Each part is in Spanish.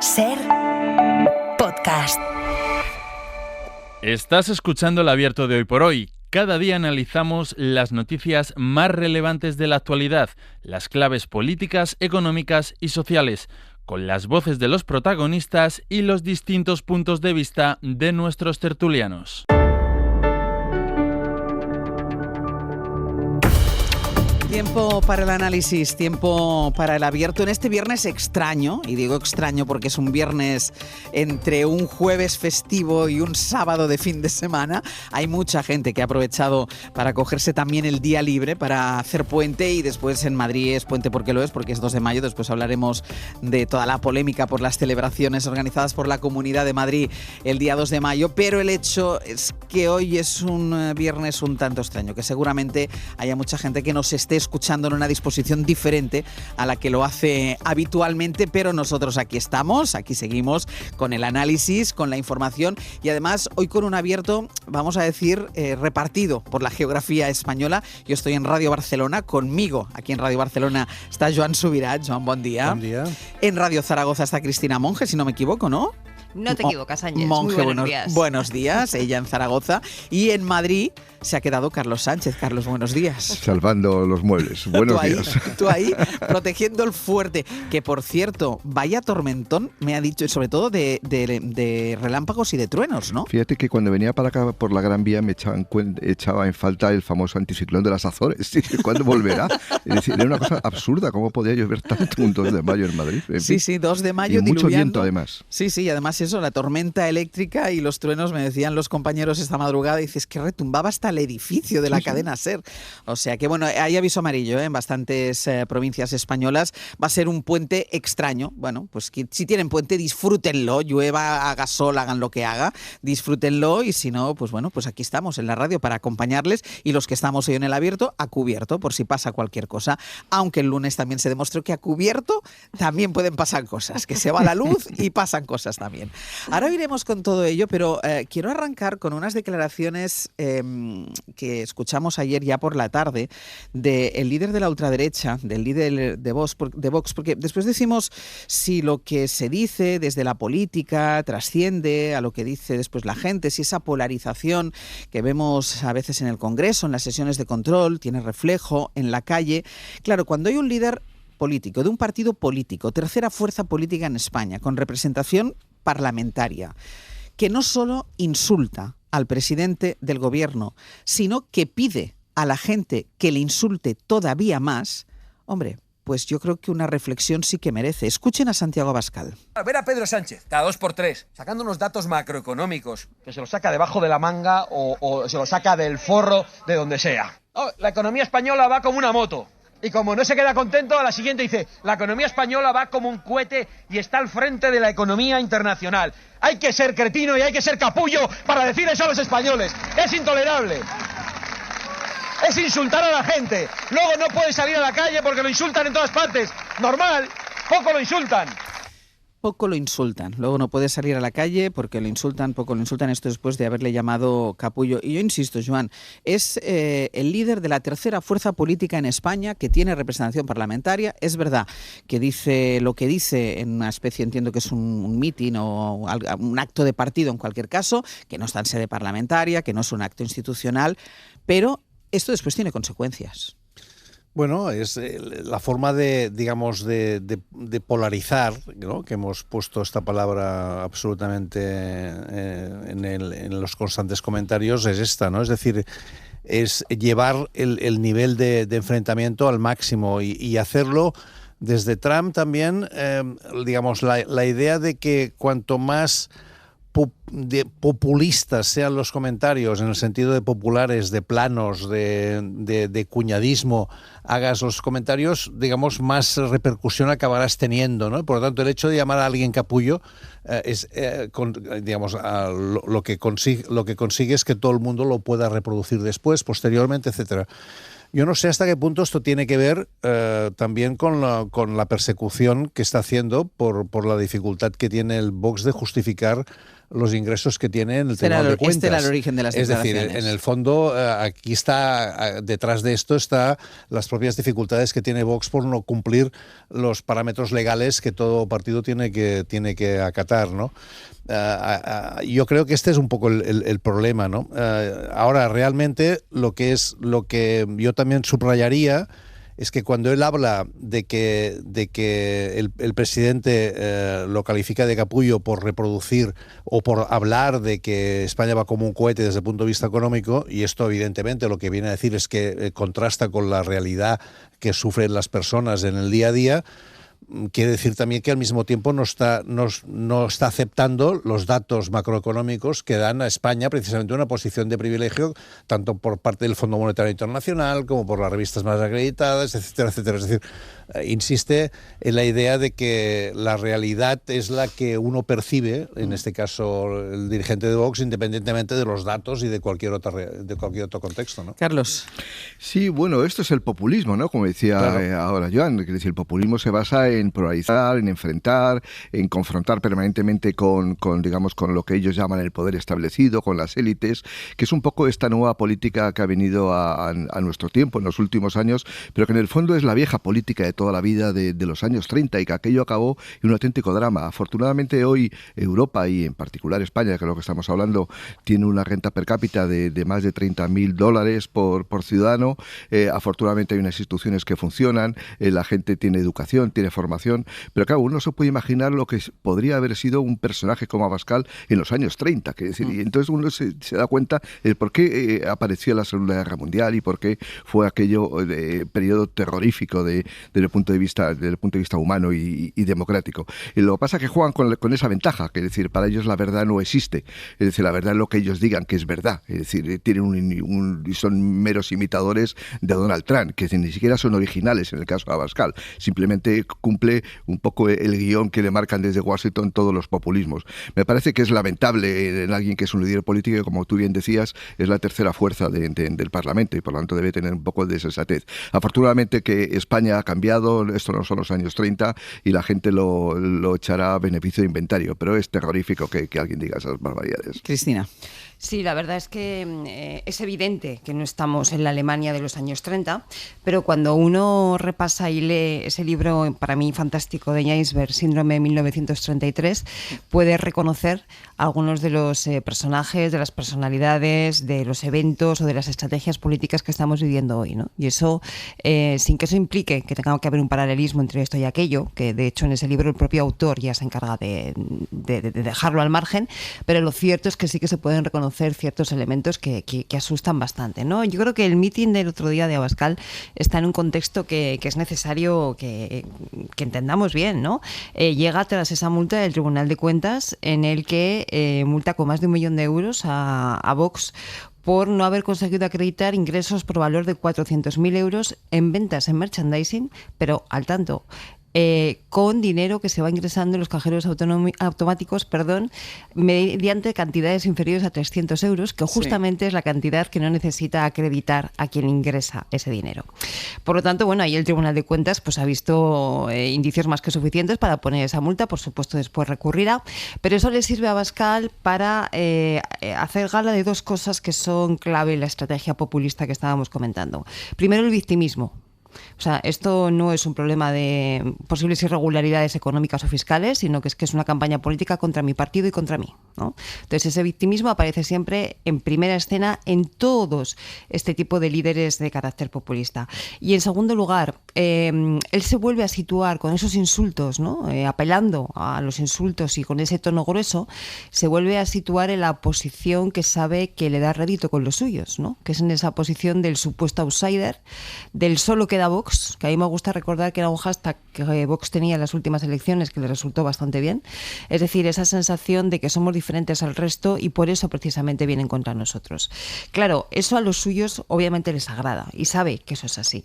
Ser podcast. Estás escuchando El Abierto de Hoy por Hoy. Cada día analizamos las noticias más relevantes de la actualidad, las claves políticas, económicas y sociales, con las voces de los protagonistas y los distintos puntos de vista de nuestros tertulianos. Tiempo para el análisis, tiempo para el abierto en este viernes extraño, y digo extraño porque es un viernes entre un jueves festivo y un sábado de fin de semana. Hay mucha gente que ha aprovechado para cogerse también el día libre para hacer puente, y después en Madrid es puente porque lo es, porque es 2 de mayo, después hablaremos de toda la polémica por las celebraciones organizadas por la Comunidad de Madrid el día 2 de mayo, pero el hecho es que hoy es un viernes un tanto extraño, que seguramente haya mucha gente que nos esté escuchando en una disposición diferente a la que lo hace habitualmente, pero nosotros aquí estamos, aquí seguimos con el análisis, con la información, y además hoy con un abierto, vamos a decir, repartido por la geografía española. Yo estoy en Radio Barcelona, conmigo aquí en Radio Barcelona está Joan Subirats. Joan, buen día. Buen día. En Radio Zaragoza está Cristina Monge, si no me equivoco, ¿no? No te equivocas, Ángel. Monge, Muy buenos días. Buenos días, ella en Zaragoza. Y en Madrid se ha quedado Carlos Sánchez. Carlos, buenos días. Salvando los muebles. Buenos días. Tú ahí, protegiendo el fuerte. Que, por cierto, vaya tormentón, me ha dicho, sobre todo de relámpagos y de truenos, ¿no? Fíjate que cuando venía para acá por la Gran Vía me echaba en falta el famoso anticiclón de las Azores. ¿Cuándo volverá? Es decir, era una cosa absurda. ¿Cómo podía llover tanto un 2 de mayo en Madrid? En fin. Sí, 2 de mayo y mucho diluviando. viento, además. Sí, y además eso, la tormenta eléctrica y los truenos, me decían los compañeros esta madrugada, y dices que retumbaba hasta el edificio de la cadena SER. O sea que bueno, hay aviso amarillo en bastantes provincias españolas. Va a ser un puente extraño. Bueno, pues si tienen puente, disfrútenlo, llueva, haga sol, hagan lo que haga, disfrútenlo, y si no, pues bueno, pues aquí estamos en la radio para acompañarles, y los que estamos hoy en el abierto, a cubierto, por si pasa cualquier cosa. Aunque el lunes también se demostró que a cubierto también pueden pasar cosas, que se va la luz y pasan cosas también. Ahora iremos con todo ello, pero quiero arrancar con unas declaraciones que escuchamos ayer ya por la tarde del líder de la ultraderecha, del líder de Vox, porque después decimos si lo que se dice desde la política trasciende a lo que dice después la gente, si esa polarización que vemos a veces en el Congreso, en las sesiones de control, tiene reflejo en la calle. Claro, cuando hay un líder político, de un partido político, tercera fuerza política en España, con representación parlamentaria, que no solo insulta al presidente del gobierno, sino que pide a la gente que le insulte todavía más, hombre, pues yo creo que una reflexión sí que merece. Escuchen a Santiago Abascal. A ver a Pedro Sánchez, cada 2x3, sacando unos datos macroeconómicos, que se los saca debajo de la manga o se los saca del forro de donde sea. Oh, la economía española va como una moto. Y como no se queda contento, a la siguiente dice, la economía española va como un cohete y está al frente de la economía internacional. Hay que ser cretino y hay que ser capullo para decir eso a los españoles. Es intolerable. Es insultar a la gente. Luego no puede salir a la calle porque lo insultan en todas partes. Normal, poco lo insultan. Poco lo insultan. Luego no puede salir a la calle porque lo insultan, poco lo insultan. Esto después de haberle llamado capullo. Y yo insisto, Joan, es el líder de la tercera fuerza política en España, que tiene representación parlamentaria. Es verdad que dice lo que dice en una especie, entiendo que es un mitin o un acto de partido en cualquier caso, que no está en sede parlamentaria, que no es un acto institucional, pero esto después tiene consecuencias. Bueno, es la forma de, digamos, de polarizar, ¿no? Que hemos puesto esta palabra absolutamente en los constantes comentarios, es esta, ¿no? Es decir, es llevar el nivel de enfrentamiento al máximo y hacerlo desde Trump también, digamos, la idea de que cuanto más populistas sean los comentarios, en el sentido de populares, de planos, de cuñadismo, hagas los comentarios, digamos, más repercusión acabarás teniendo, ¿no? Por lo tanto, el hecho de llamar a alguien capullo es, digamos, lo que consigue es que todo el mundo lo pueda reproducir después, posteriormente, etcétera. Yo no sé hasta qué punto esto tiene que ver también con la persecución que está haciendo por la dificultad que tiene el Vox de justificar los ingresos que tiene en el Tribunal de Cuentas. Este era el origen de las declaraciones. Es decir, en el fondo, aquí está, detrás de esto está las propias dificultades que tiene Vox por no cumplir los parámetros legales que todo partido tiene que acatar, ¿no? Yo creo que este es un poco el problema, ¿no? Ahora, realmente, lo que yo también subrayaría es que cuando él habla de que el presidente lo califica de capullo por reproducir o por hablar de que España va como un cohete desde el punto de vista económico, y esto evidentemente lo que viene a decir es que contrasta con la realidad que sufren las personas en el día a día, quiere decir también que al mismo tiempo no está aceptando los datos macroeconómicos que dan a España precisamente una posición de privilegio, tanto por parte del Fondo Monetario Internacional como por las revistas más acreditadas, etcétera, etcétera. Es decir, insiste en la idea de que la realidad es la que uno percibe, en este caso el dirigente de Vox, independientemente de los datos y de cualquier otro contexto, ¿no? Carlos. Sí, bueno, esto es el populismo, ¿no? Como decía ahora Joan, que el populismo se basa en polarizar, en enfrentar, en confrontar permanentemente con lo que ellos llaman el poder establecido, con las élites, que es un poco esta nueva política que ha venido a nuestro tiempo en los últimos años, pero que en el fondo es la vieja política de toda la vida de los años 30 y que aquello acabó en un auténtico drama. Afortunadamente hoy Europa y en particular España, que es lo que estamos hablando, tiene una renta per cápita de más de $30.000 por ciudadano. Afortunadamente hay unas instituciones que funcionan, la gente tiene educación, tiene formación, pero claro, uno se puede imaginar lo que podría haber sido un personaje como Abascal en los años 30, que decir, y entonces uno se da cuenta de por qué apareció la Segunda Guerra Mundial y por qué fue aquello periodo terrorífico desde el punto de vista humano y democrático. Y lo que pasa es que juegan con esa ventaja, que es decir, para ellos la verdad no existe, es decir, la verdad es lo que ellos digan que es verdad, es decir, tienen son meros imitadores de Donald Trump, que ni siquiera son originales en el caso de Abascal, simplemente cumple un poco el guión que le marcan desde Washington todos los populismos. Me parece que es lamentable en alguien que es un líder político que, como tú bien decías, es la tercera fuerza del Parlamento y por lo tanto debe tener un poco de sensatez. Afortunadamente que España ha cambiado, esto no son los años 30 y la gente lo echará a beneficio de inventario, pero es terrorífico que alguien diga esas barbaridades. Cristina. Sí, la verdad es que es evidente que no estamos en la Alemania de los años 30, pero cuando uno repasa y lee ese libro, para mí fantástico, de Jaisberg, Síndrome de 1933, puede reconocer algunos de los personajes, de las personalidades, de los eventos o de las estrategias políticas que estamos viviendo hoy, ¿no? Y eso, sin que eso implique que tenga que haber un paralelismo entre esto y aquello, que de hecho en ese libro el propio autor ya se encarga de dejarlo al margen, pero lo cierto es que sí que se pueden reconocer ciertos elementos que asustan bastante, ¿no? Yo creo que el mitin del otro día de Abascal está en un contexto que es necesario que entendamos bien, ¿no? Llega tras esa multa del Tribunal de Cuentas en el que multa con más de 1 millón de euros a Vox por no haber conseguido acreditar ingresos por valor de 400.000 euros en ventas en merchandising, pero al tanto, con dinero que se va ingresando en los cajeros automáticos, mediante cantidades inferiores a 300 euros, que justamente es la cantidad que no necesita acreditar a quien ingresa ese dinero. Por lo tanto, bueno, ahí el Tribunal de Cuentas pues ha visto indicios más que suficientes para poner esa multa, por supuesto después recurrirá, pero eso le sirve a Abascal para hacer gala de dos cosas que son clave en la estrategia populista que estábamos comentando. Primero, el victimismo. O sea, esto no es un problema de posibles irregularidades económicas o fiscales, sino que es una campaña política contra mi partido y contra mí, ¿no? Entonces ese victimismo aparece siempre en primera escena en todos este tipo de líderes de carácter populista. Y en segundo lugar, él se vuelve a situar con esos insultos, ¿no? Apelando a los insultos y con ese tono grueso, se vuelve a situar en la posición que sabe que le da rédito con los suyos, ¿no? Que es en esa posición del supuesto outsider, del solo queda Vox, que a mí me gusta recordar que era un hashtag que Vox tenía en las últimas elecciones que le resultó bastante bien. Es decir, esa sensación de que somos diferentes al resto y por eso precisamente vienen contra nosotros. Claro, eso a los suyos obviamente les agrada y sabe que eso es así.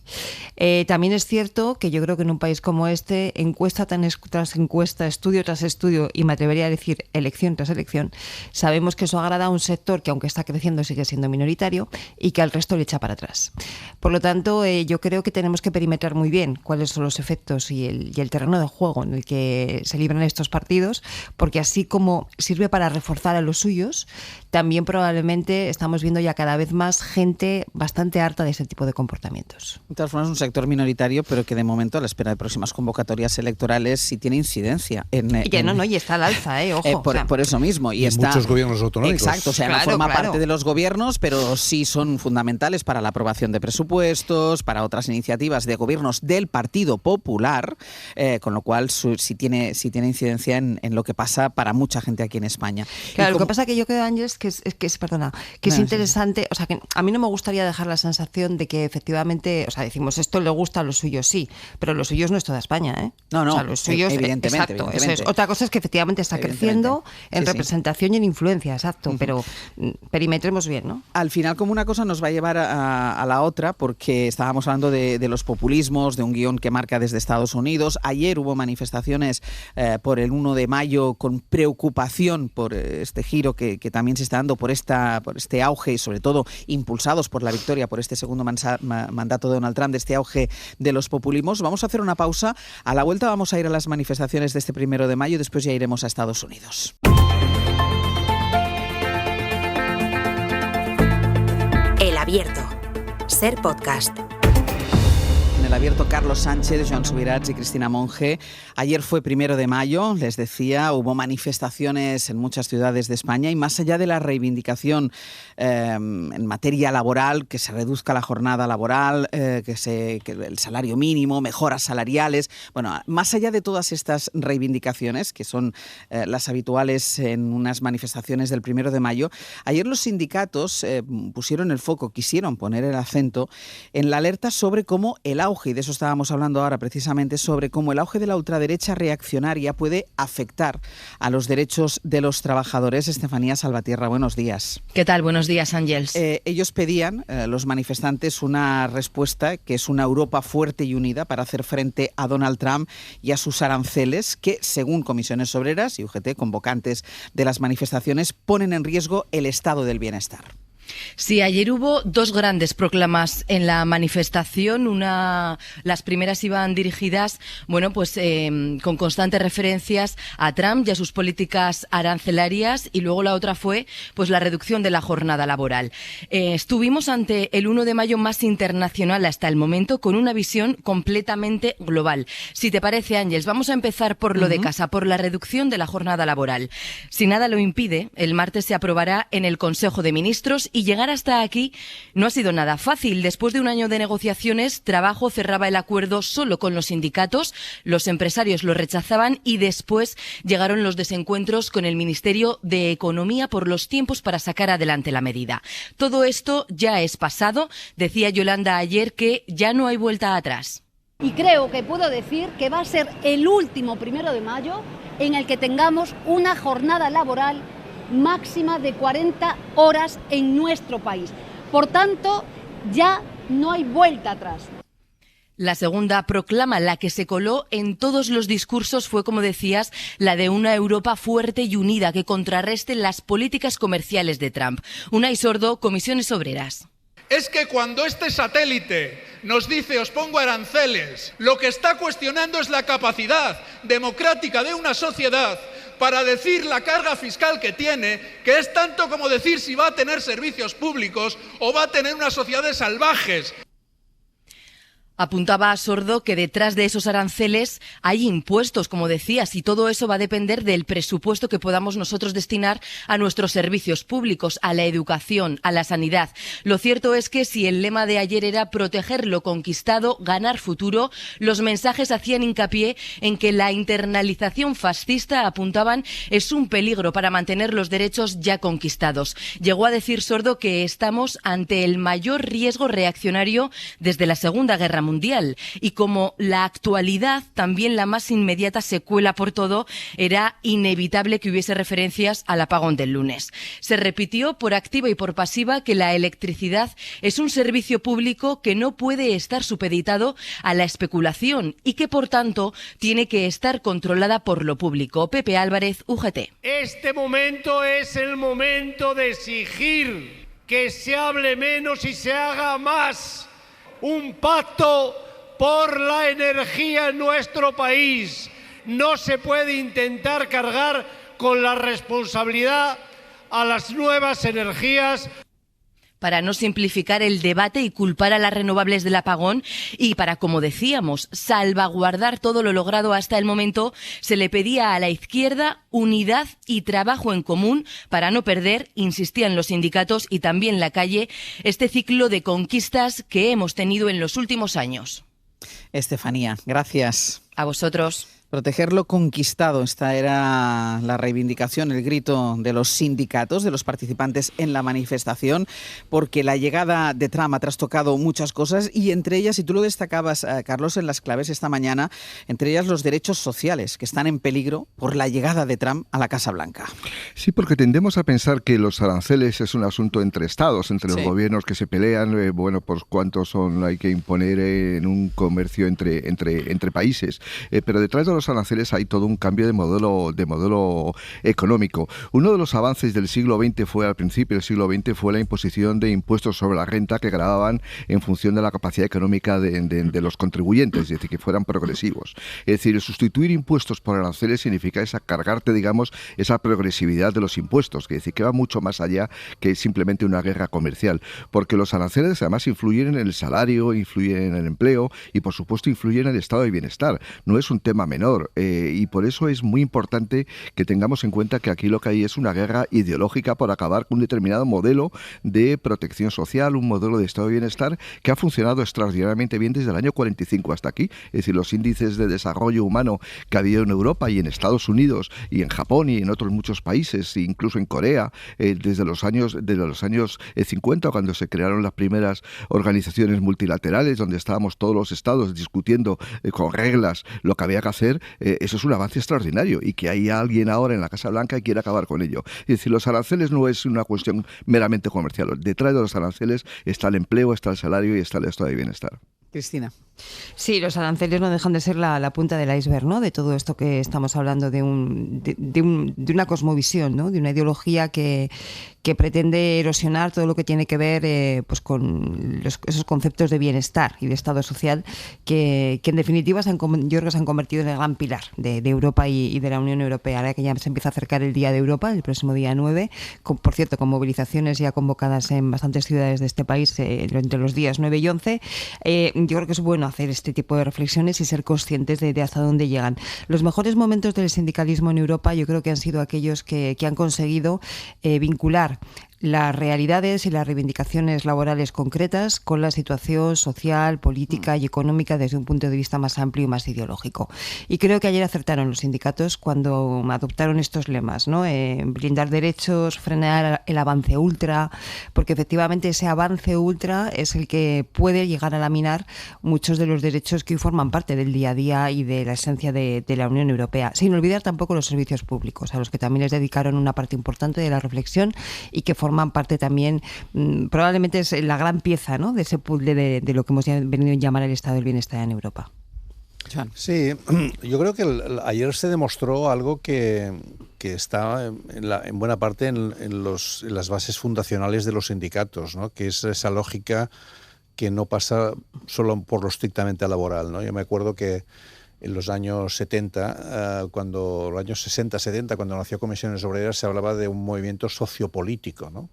También es cierto que yo creo que en un país como este, encuesta tras encuesta, estudio tras estudio y me atrevería a decir elección tras elección, sabemos que eso agrada a un sector que aunque está creciendo sigue siendo minoritario y que al resto le echa para atrás. Por lo tanto, yo creo que tenemos que perimetrar muy bien cuáles son los efectos y el terreno de juego en el que se libran estos partidos, porque así como sirve para para reforzar a los suyos, también probablemente estamos viendo ya cada vez más gente bastante harta de ese tipo de comportamientos. De todas formas, es un sector minoritario, pero que de momento, a la espera de próximas convocatorias electorales, sí tiene incidencia. Y está al alza, ojo. Por eso mismo. Y está, muchos gobiernos autonómicos. Exacto, o sea, no forma parte de los gobiernos, pero sí son fundamentales para la aprobación de presupuestos, para otras iniciativas de gobiernos del Partido Popular, con lo cual sí tiene incidencia en lo que pasa para mucha gente aquí en España. Claro, lo que pasa que yo creo, Ángeles, que es interesante, o sea, que a mí no me gustaría dejar la sensación de que efectivamente, o sea, decimos esto le gusta a los suyos, sí, pero los suyos no es toda España, ¿eh? No, o sea, los suyos, evidentemente. Exacto, eso es. Otra cosa es que efectivamente está creciendo en representación y en influencia, exacto, pero perimetremos bien, ¿no? Al final, como una cosa nos va a llevar a la otra, porque estábamos hablando de los populismos, de un guión que marca desde Estados Unidos. Ayer hubo manifestaciones por el 1 de mayo con preocupación por este giro que también se está dando por este auge y sobre todo impulsados por la victoria por este segundo mandato de Donald Trump, de este auge de los populismos. Vamos a hacer una pausa. A la vuelta vamos a ir a las manifestaciones de este 1 de mayo y después ya iremos a Estados Unidos. El Abierto. Ser Podcast. En el Abierto, Carlos Sánchez, Joan Subirats y Cristina Monge. Ayer fue 1 de mayo, les decía, hubo manifestaciones en muchas ciudades de España y más allá de la reivindicación en materia laboral, que se reduzca la jornada laboral, que el salario mínimo, mejoras salariales, bueno, más allá de todas estas reivindicaciones, que son las habituales en unas manifestaciones del 1 de mayo, ayer los sindicatos pusieron el foco, quisieron poner el acento en la alerta sobre cómo el auge, y de eso estábamos hablando ahora precisamente, sobre cómo el auge de la ultraderecha reaccionaria puede afectar a los derechos de los trabajadores. Estefanía Salvatierra, buenos días. ¿Qué tal? Buenos días, Ángels. Ellos pedían, los manifestantes, una respuesta que es una Europa fuerte y unida para hacer frente a Donald Trump y a sus aranceles que, según Comisiones Obreras y UGT, convocantes de las manifestaciones, ponen en riesgo el estado del bienestar. Sí, ayer hubo dos grandes proclamas en la manifestación. Las primeras iban dirigidas, con constantes referencias a Trump y a sus políticas arancelarias, y luego la otra fue, la reducción de la jornada laboral. Estuvimos ante el 1 de mayo más internacional hasta el momento, con una visión completamente global. Si te parece, Ángeles, vamos a empezar por lo de casa, por la reducción de la jornada laboral. Si nada lo impide, el martes se aprobará en el Consejo de Ministros. Y llegar hasta aquí no ha sido nada fácil. Después de un año de negociaciones, Trabajo cerraba el acuerdo solo con los sindicatos, los empresarios lo rechazaban y después llegaron los desencuentros con el Ministerio de Economía por los tiempos para sacar adelante la medida. Todo esto ya es pasado. Decía Yolanda ayer que ya no hay vuelta atrás. Y creo que puedo decir que va a ser el último 1 de mayo en el que tengamos una jornada laboral máxima de 40 horas en nuestro país. Por tanto, ya no hay vuelta atrás. La segunda proclama, la que se coló en todos los discursos, fue, como decías, la de una Europa fuerte y unida que contrarreste las políticas comerciales de Trump. Unai Sordo, Comisiones Obreras. Es que cuando este satélite nos dice os pongo aranceles, lo que está cuestionando es la capacidad democrática de una sociedad para decir la carga fiscal que tiene, que es tanto como decir si va a tener servicios públicos o va a tener unas sociedades salvajes. Apuntaba a Sordo que detrás de esos aranceles hay impuestos, como decías, y todo eso va a depender del presupuesto que podamos nosotros destinar a nuestros servicios públicos, a la educación, a la sanidad. Lo cierto es que si el lema de ayer era proteger lo conquistado, ganar futuro, los mensajes hacían hincapié en que la internalización fascista, apuntaban, es un peligro para mantener los derechos ya conquistados. Llegó a decir Sordo que estamos ante el mayor riesgo reaccionario desde la Segunda Guerra Mundial, y como la actualidad, también la más inmediata, se cuela por todo, era inevitable que hubiese referencias al apagón del lunes. Se repitió por activa y por pasiva que la electricidad es un servicio público que no puede estar supeditado a la especulación y que, por tanto, tiene que estar controlada por lo público. Pepe Álvarez, UGT. Este momento es el momento de exigir que se hable menos y se haga más. Un pacto por la energía en nuestro país. No se puede intentar cargar con la responsabilidad a las nuevas energías. Para no simplificar el debate y culpar a las renovables del apagón y para, como decíamos, salvaguardar todo lo logrado hasta el momento, se le pedía a la izquierda unidad y trabajo en común para no perder, insistían los sindicatos y también la calle, este ciclo de conquistas que hemos tenido en los últimos años. Estefanía, gracias. A vosotros. Proteger lo conquistado, esta era la reivindicación, el grito de los sindicatos, de los participantes en la manifestación, porque la llegada de Trump ha trastocado muchas cosas y entre ellas, y tú lo destacabas, Carlos, en las claves esta mañana, entre ellas los derechos sociales que están en peligro por la llegada de Trump a la Casa Blanca. Sí, porque tendemos a pensar que los aranceles es un asunto entre estados, entre los gobiernos que se pelean, pues cuántos hay que imponer en un comercio entre países, pero detrás de los aranceles hay todo un cambio de modelo económico. Uno de los avances del siglo XX al principio del siglo XX fue la imposición de impuestos sobre la renta que gravaban en función de la capacidad económica de los contribuyentes, es decir, que fueran progresivos. Es decir, sustituir impuestos por aranceles significa cargarte, digamos, esa progresividad de los impuestos, que es decir, que va mucho más allá que simplemente una guerra comercial, porque los aranceles además influyen en el salario, influyen en el empleo y, por supuesto, influyen en el estado de bienestar. No es un tema menor. Y por eso es muy importante que tengamos en cuenta que aquí lo que hay es una guerra ideológica por acabar con un determinado modelo de protección social, un modelo de estado de bienestar que ha funcionado extraordinariamente bien desde el año 45 hasta aquí. Es decir, los índices de desarrollo humano que ha habido en Europa y en Estados Unidos y en Japón y en otros muchos países, incluso en Corea, desde los años 50, cuando se crearon las primeras organizaciones multilaterales, donde estábamos todos los estados discutiendo con reglas lo que había que hacer. Eso es un avance extraordinario y que haya alguien ahora en la Casa Blanca y quiera acabar con ello. Es decir, los aranceles no es una cuestión meramente comercial. Detrás de los aranceles está el empleo, está el salario y está el estado de bienestar. Cristina. Sí, los aranceles no dejan de ser la punta del iceberg, ¿no? De todo esto que estamos hablando, de una cosmovisión, ¿no? De una ideología que pretende erosionar todo lo que tiene que ver pues con esos conceptos de bienestar y de Estado social que en definitiva yo creo que se han convertido en el gran pilar de Europa y de la Unión Europea. Ahora que ya se empieza a acercar el Día de Europa, el próximo día 9, por cierto, con movilizaciones ya convocadas en bastantes ciudades de este país entre los días 9 y 11, yo creo que es bueno hacer este tipo de reflexiones y ser conscientes de hasta dónde llegan. Los mejores momentos del sindicalismo en Europa yo creo que han sido aquellos que han conseguido vincular las realidades y las reivindicaciones laborales concretas con la situación social, política y económica desde un punto de vista más amplio y más ideológico. Y creo que ayer acertaron los sindicatos cuando adoptaron estos lemas, ¿no? Blindar derechos, frenar el avance ultra, porque efectivamente ese avance ultra es el que puede llegar a laminar muchos de los derechos que hoy forman parte del día a día y de la esencia de la Unión Europea. Sin olvidar tampoco los servicios públicos, a los que también les dedicaron una parte importante de la reflexión y que forman parte también, probablemente es la gran pieza, ¿no? De ese puzzle de lo que hemos venido a llamar el estado del bienestar en Europa. Sí, yo creo que ayer se demostró algo que está en buena parte en las bases fundacionales de los sindicatos, ¿no? Que es esa lógica que no pasa solo por lo estrictamente laboral, ¿no? Yo me acuerdo que en los años 60, los años 60-70, cuando nació Comisiones Obreras, se hablaba de un movimiento sociopolítico, ¿no?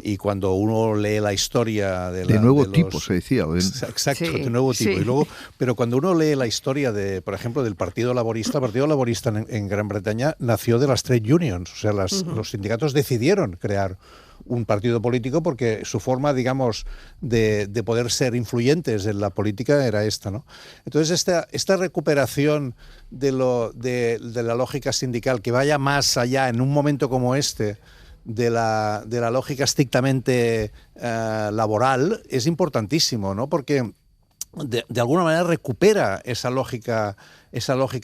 Y cuando uno lee la historia de nuevo tipo, se decía. Exacto, sí, de nuevo tipo. Sí. Y luego, pero cuando uno lee la historia por ejemplo, del Partido Laborista, el Partido Laborista en Gran Bretaña nació de las trade unions, o sea, los sindicatos decidieron crear un partido político porque su forma, digamos, de poder ser influyentes en la política era esta, ¿no? Entonces, esta recuperación de la lógica sindical que vaya más allá en un momento como este de la lógica estrictamente laboral es importantísimo, ¿no? Porque de alguna manera recupera esa lógica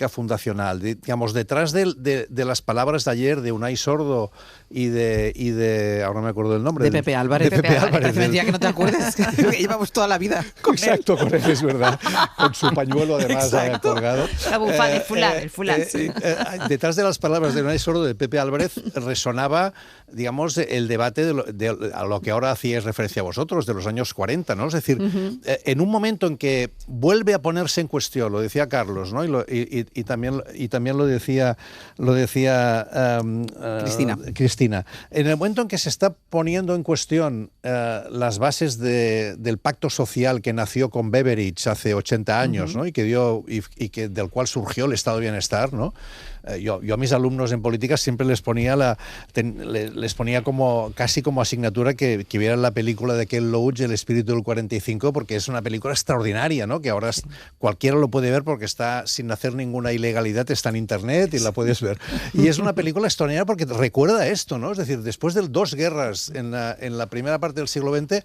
fundacional. Digamos, detrás de las palabras de ayer de Unai Sordo y de ahora no me acuerdo del nombre. De Pepe Álvarez. De Pepe Álvarez. Me decía que no te acuerdes, que llevamos toda la vida con Exacto, él. con él, es verdad. Con su pañuelo además colgado. La bufanda, el fular. Sí. Detrás de las palabras de Unai Sordo de Pepe Álvarez resonaba, digamos, el debate a lo que ahora hacíais referencia a vosotros, de los años 40, ¿no? Es decir, en un momento en que vuelve a ponerse en cuestión, lo decía Carlos, ¿no? Y y también lo decía Cristina. En el momento en que se está poniendo en cuestión las bases del pacto social que nació con Beveridge hace 80 años, ¿no? y que del cual surgió el estado de bienestar, ¿no? Yo a mis alumnos en política siempre les ponía casi como asignatura que vieran la película de Ken Loach, El espíritu del 45, porque es una película extraordinaria, ¿no? Que ahora cualquiera lo puede ver porque está sin hacer ninguna ilegalidad, está en internet y la puedes ver. Y es una película extraordinaria porque recuerda esto, ¿no? Es decir, después de 2 guerras en la primera parte del siglo XX,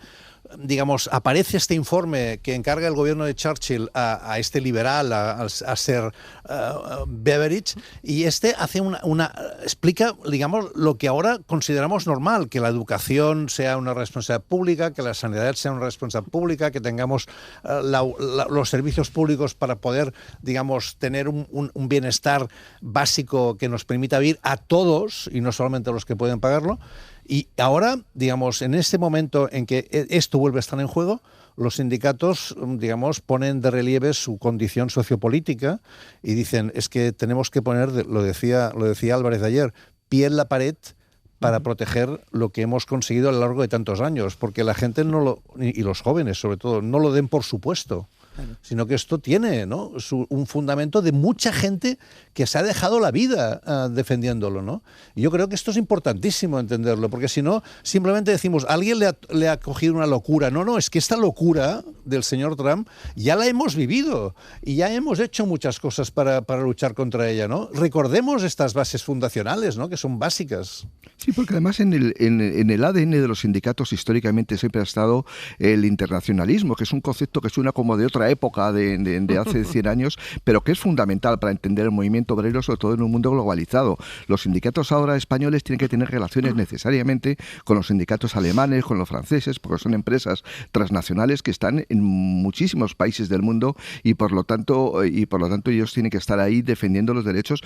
digamos, aparece este informe que encarga el gobierno de Churchill a este liberal, a Sir Beveridge, y hace explica, digamos, lo que ahora consideramos normal, que la educación sea una responsabilidad pública, que la sanidad sea una responsabilidad pública, que tengamos los servicios públicos para poder, digamos, tener un bienestar básico que nos permita vivir a todos y no solamente a los que pueden pagarlo. Y ahora, digamos, en este momento en que esto vuelve a estar en juego, los sindicatos, digamos, ponen de relieve su condición sociopolítica y dicen, es que tenemos que poner, lo decía Álvarez ayer, pie en la pared para proteger lo que hemos conseguido a lo largo de tantos años, porque la gente y los jóvenes sobre todo, no lo den por supuesto. Sino que esto tiene, ¿no? un fundamento de mucha gente que se ha dejado la vida defendiéndolo, ¿no? Y yo creo que esto es importantísimo entenderlo, porque si no, simplemente decimos, alguien le ha cogido una locura. No, es que esta locura del señor Trump ya la hemos vivido y ya hemos hecho muchas cosas para luchar contra ella, ¿no? Recordemos estas bases fundacionales, ¿no? Que son básicas. Sí, porque además en el ADN de los sindicatos históricamente siempre ha estado el internacionalismo, que es un concepto que suena como de otra época de hace 100 años, pero que es fundamental para entender el movimiento obrero, sobre todo en un mundo globalizado. Los sindicatos ahora españoles tienen que tener relaciones necesariamente con los sindicatos alemanes, con los franceses, porque son empresas transnacionales que están en muchísimos países del mundo y por lo tanto ellos tienen que estar ahí defendiendo los derechos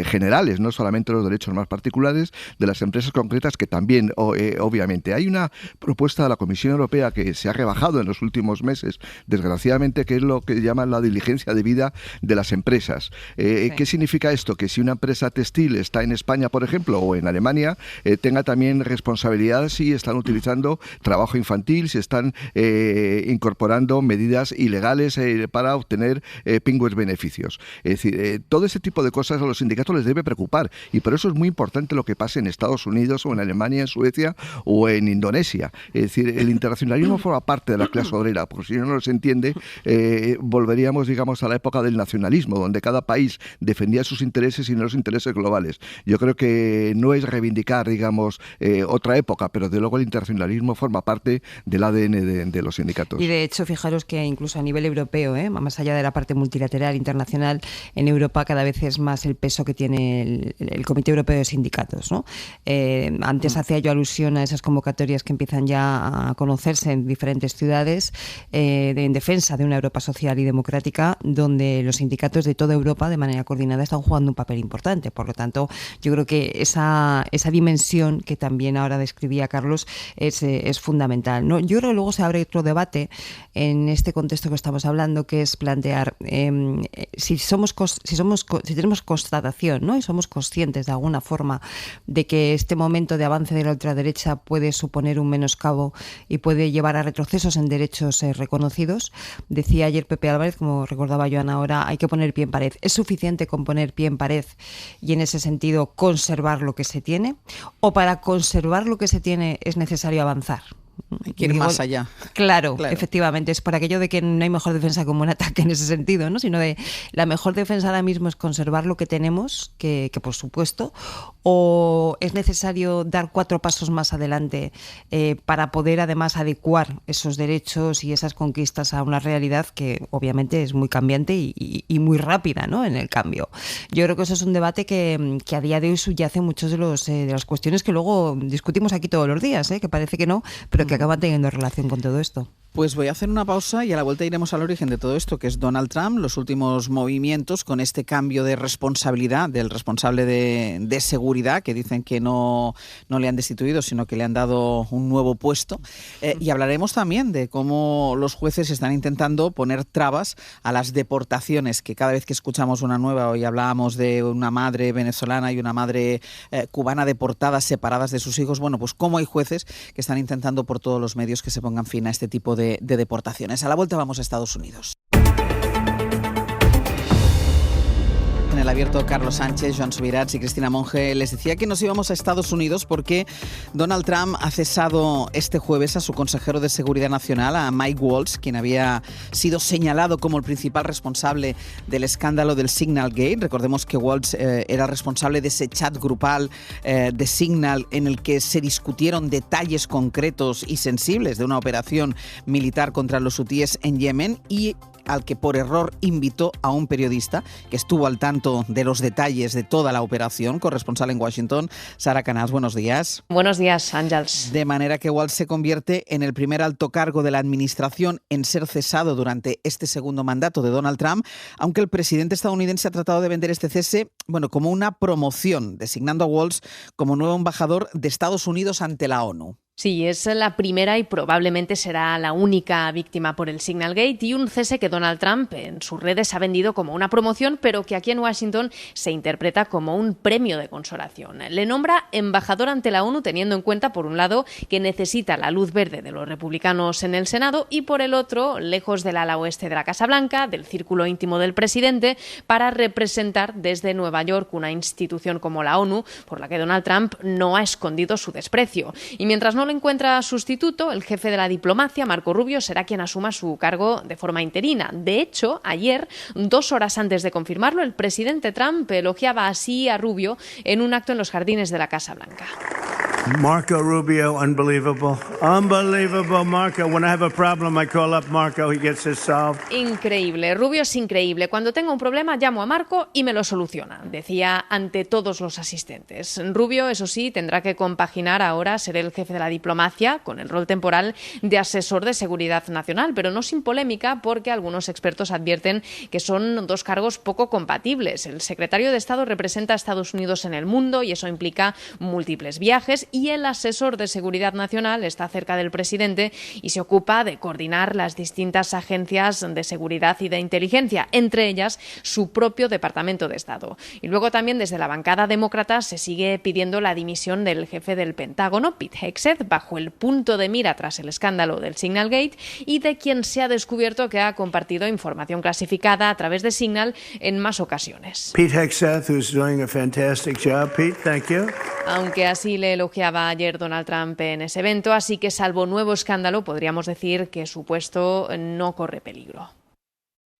generales, no solamente los derechos más particulares de las empresas concretas, que también obviamente. Hay una propuesta de la Comisión Europea que se ha rebajado en los últimos meses, desgraciadamente, que es lo que llaman la diligencia de vida de las empresas. Sí. ¿Qué significa esto? Que si una empresa textil está en España, por ejemplo, o en Alemania, tenga también responsabilidad si están utilizando trabajo infantil, si están incorporando medidas ilegales para obtener pingües beneficios. Es decir, todo ese tipo de cosas a los sindicatos les debe preocupar, y por eso es muy importante lo que pase en Estados Unidos o en Alemania, en Suecia o en Indonesia. Es decir, el internacionalismo forma parte de la clase obrera, porque si no se entiende, volveríamos, digamos, a la época del nacionalismo, donde cada país defendía sus intereses y no los intereses globales. Yo creo que no es reivindicar, digamos, otra época, pero de luego el internacionalismo forma parte del ADN de los sindicatos. Y de hecho, fijaros que incluso a nivel europeo, más allá de la parte multilateral internacional, en Europa cada vez es más el peso que tiene el Comité Europeo de Sindicatos, ¿no? Antes hacía yo alusión a esas convocatorias que empiezan ya a conocerse en diferentes ciudades en defensa de una Europa social y democrática, donde los sindicatos de toda Europa de manera coordinada están jugando un papel importante. Por lo tanto, yo creo que esa dimensión que también ahora describía Carlos es fundamental, ¿no? Yo creo que luego se abre otro debate en este contexto que estamos hablando, que es plantear si tenemos constatación, ¿no? Y somos conscientes de alguna forma de que este momento de avance de la ultraderecha puede suponer un menoscabo y puede llevar a retrocesos en derechos reconocidos. Decía ayer Pepe Álvarez, como recordaba Joan ahora, hay que poner pie en pared. ¿Es suficiente con poner pie en pared y en ese sentido conservar lo que se tiene? ¿O para conservar lo que se tiene es necesario avanzar? Hay que ir más allá. Claro, efectivamente, es por aquello de que no hay mejor defensa como un ataque en ese sentido, ¿no? Sino de la mejor defensa ahora mismo es conservar lo que tenemos, que por supuesto, o es necesario dar 4 pasos más adelante para poder además adecuar esos derechos y esas conquistas a una realidad que obviamente es muy cambiante y muy rápida, ¿no? En el cambio. Yo creo que eso es un debate que a día de hoy subyace muchos de las cuestiones que luego discutimos aquí todos los días, que parece que no, pero que acaba teniendo relación con todo esto. Pues voy a hacer una pausa y a la vuelta iremos al origen de todo esto, que es Donald Trump, los últimos movimientos con este cambio de responsabilidad del responsable de seguridad, que dicen que no le han destituido, sino que le han dado un nuevo puesto. Y hablaremos también de cómo los jueces están intentando poner trabas a las deportaciones, que cada vez que escuchamos una nueva, hoy hablábamos de una madre venezolana y una madre cubana deportadas, separadas de sus hijos, bueno, pues cómo hay jueces que están intentando por todos los medios que se pongan fin a este tipo de deportaciones. A la vuelta vamos a Estados Unidos. En el abierto, Carlos Sánchez, Joan Subirats y Cristina Monge. Les decía que nos íbamos a Estados Unidos porque Donald Trump ha cesado este jueves a su consejero de Seguridad Nacional, a Mike Waltz, quien había sido señalado como el principal responsable del escándalo del Signal Gate. Recordemos que Waltz era responsable de ese chat grupal de Signal en el que se discutieron detalles concretos y sensibles de una operación militar contra los hutíes en Yemen y al que por error invitó a un periodista que estuvo al tanto de los detalles de toda la operación, corresponsal en Washington, Sara Canals. Buenos días. Buenos días, Àngels. De manera que Waltz se convierte en el primer alto cargo de la administración en ser cesado durante este segundo mandato de Donald Trump, aunque el presidente estadounidense ha tratado de vender este cese, como una promoción, designando a Waltz como nuevo embajador de Estados Unidos ante la ONU. Sí, es la primera y probablemente será la única víctima por el Signal Gate y un cese que Donald Trump en sus redes ha vendido como una promoción, pero que aquí en Washington se interpreta como un premio de consolación. Le nombra embajador ante la ONU teniendo en cuenta, por un lado, que necesita la luz verde de los republicanos en el Senado y, por el otro, lejos del ala oeste de la Casa Blanca, del círculo íntimo del presidente, para representar desde Nueva York una institución como la ONU, por la que Donald Trump no ha escondido su desprecio. Y mientras no lo encuentra sustituto, el jefe de la diplomacia, Marco Rubio, será quien asuma su cargo de forma interina. De hecho, ayer, 2 horas antes de confirmarlo, el presidente Trump elogiaba así a Rubio en un acto en los jardines de la Casa Blanca. Marco Rubio, unbelievable. Unbelievable, Marco. When I have a problem, I call up Marco, he gets it solved. Increíble, Rubio es increíble. Cuando tengo un problema, llamo a Marco y me lo soluciona, decía ante todos los asistentes. Rubio, eso sí, tendrá que compaginar ahora ser el jefe de la diplomacia con el rol temporal de asesor de seguridad nacional, pero no sin polémica porque algunos expertos advierten que son 2 cargos poco compatibles. El secretario de Estado representa a Estados Unidos en el mundo y eso implica múltiples viajes, y el asesor de seguridad nacional está cerca del presidente y se ocupa de coordinar las distintas agencias de seguridad y de inteligencia, entre ellas su propio Departamento de Estado. Y luego también desde la bancada demócrata se sigue pidiendo la dimisión del jefe del Pentágono, Pete Hegseth, bajo el punto de mira tras el escándalo del Signal Gate y de quien se ha descubierto que ha compartido información clasificada a través de Signal en más ocasiones. Pete Hegseth, who's doing a fantastic job. Pete, thank you. Aunque así le elogiaba ayer Donald Trump en ese evento, así que salvo nuevo escándalo, podríamos decir que su puesto no corre peligro.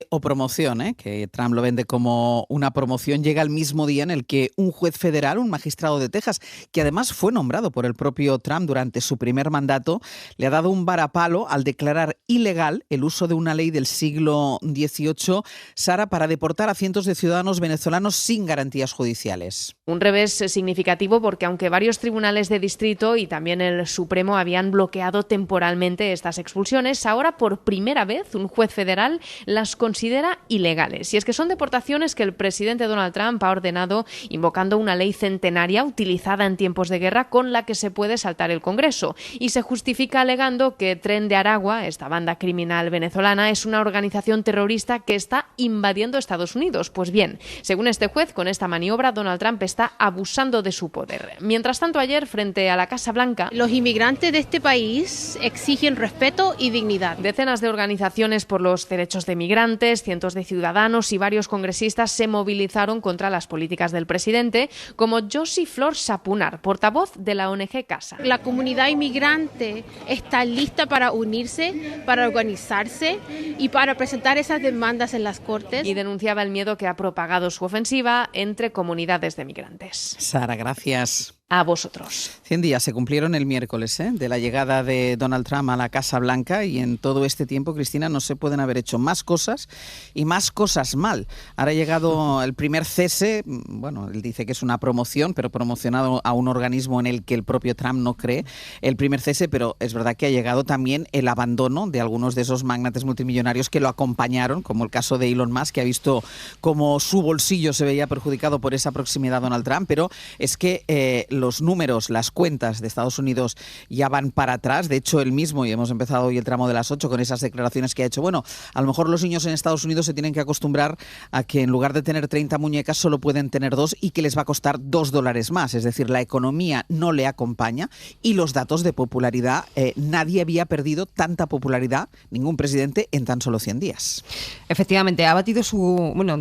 O promoción, que Trump lo vende como una promoción, llega el mismo día en el que un juez federal, un magistrado de Texas, que además fue nombrado por el propio Trump durante su primer mandato, le ha dado un varapalo al declarar ilegal el uso de una ley del siglo XVIII, Sara, para deportar a cientos de ciudadanos venezolanos sin garantías judiciales. Un revés significativo porque aunque varios tribunales de distrito y también el Supremo habían bloqueado temporalmente estas expulsiones, ahora por primera vez un juez federal las considera ilegales. Y es que son deportaciones que el presidente Donald Trump ha ordenado invocando una ley centenaria utilizada en tiempos de guerra con la que se puede saltar el Congreso. Y se justifica alegando que Tren de Aragua, esta banda criminal venezolana, es una organización terrorista que está invadiendo Estados Unidos. Pues bien, según este juez, con esta maniobra Donald Trump está abusando de su poder. Mientras tanto, ayer, frente a la Casa Blanca, los inmigrantes de este país exigen respeto y dignidad. Decenas de organizaciones por los derechos de migrantes, cientos de ciudadanos y varios congresistas se movilizaron contra las políticas del presidente, como Josie Flor Sapunar, portavoz de la ONG Casa. La comunidad inmigrante está lista para unirse, para organizarse y para presentar esas demandas en las cortes. Y denunciaba el miedo que ha propagado su ofensiva entre comunidades de migrantes. Sara, gracias. a vosotros. 100 días se cumplieron el miércoles de la llegada de Donald Trump a la Casa Blanca, y en todo este tiempo, Cristina, no se pueden haber hecho más cosas y más cosas mal. Ahora ha llegado el primer cese, bueno, él dice que es una promoción, pero promocionado a un organismo en el que el propio Trump no cree, el primer cese, pero es verdad que ha llegado también el abandono de algunos de esos magnates multimillonarios que lo acompañaron, como el caso de Elon Musk, que ha visto cómo su bolsillo se veía perjudicado por esa proximidad a Donald Trump, pero es que los números, las cuentas de Estados Unidos ya van para atrás. De hecho, él mismo, y hemos empezado hoy el tramo de las 8 con esas declaraciones que ha hecho, bueno, a lo mejor los niños en Estados Unidos se tienen que acostumbrar a que en lugar de tener 30 muñecas solo pueden tener 2 y que les va a costar $2 más. Es decir, la economía no le acompaña y los datos de popularidad, nadie había perdido tanta popularidad, ningún presidente, en tan solo 100 días. Efectivamente, ha batido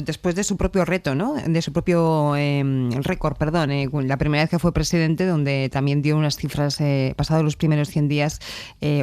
después de su propio reto, ¿no? De su propio récord, la primera vez que fue presidente, donde también dio unas cifras pasados los primeros 100 días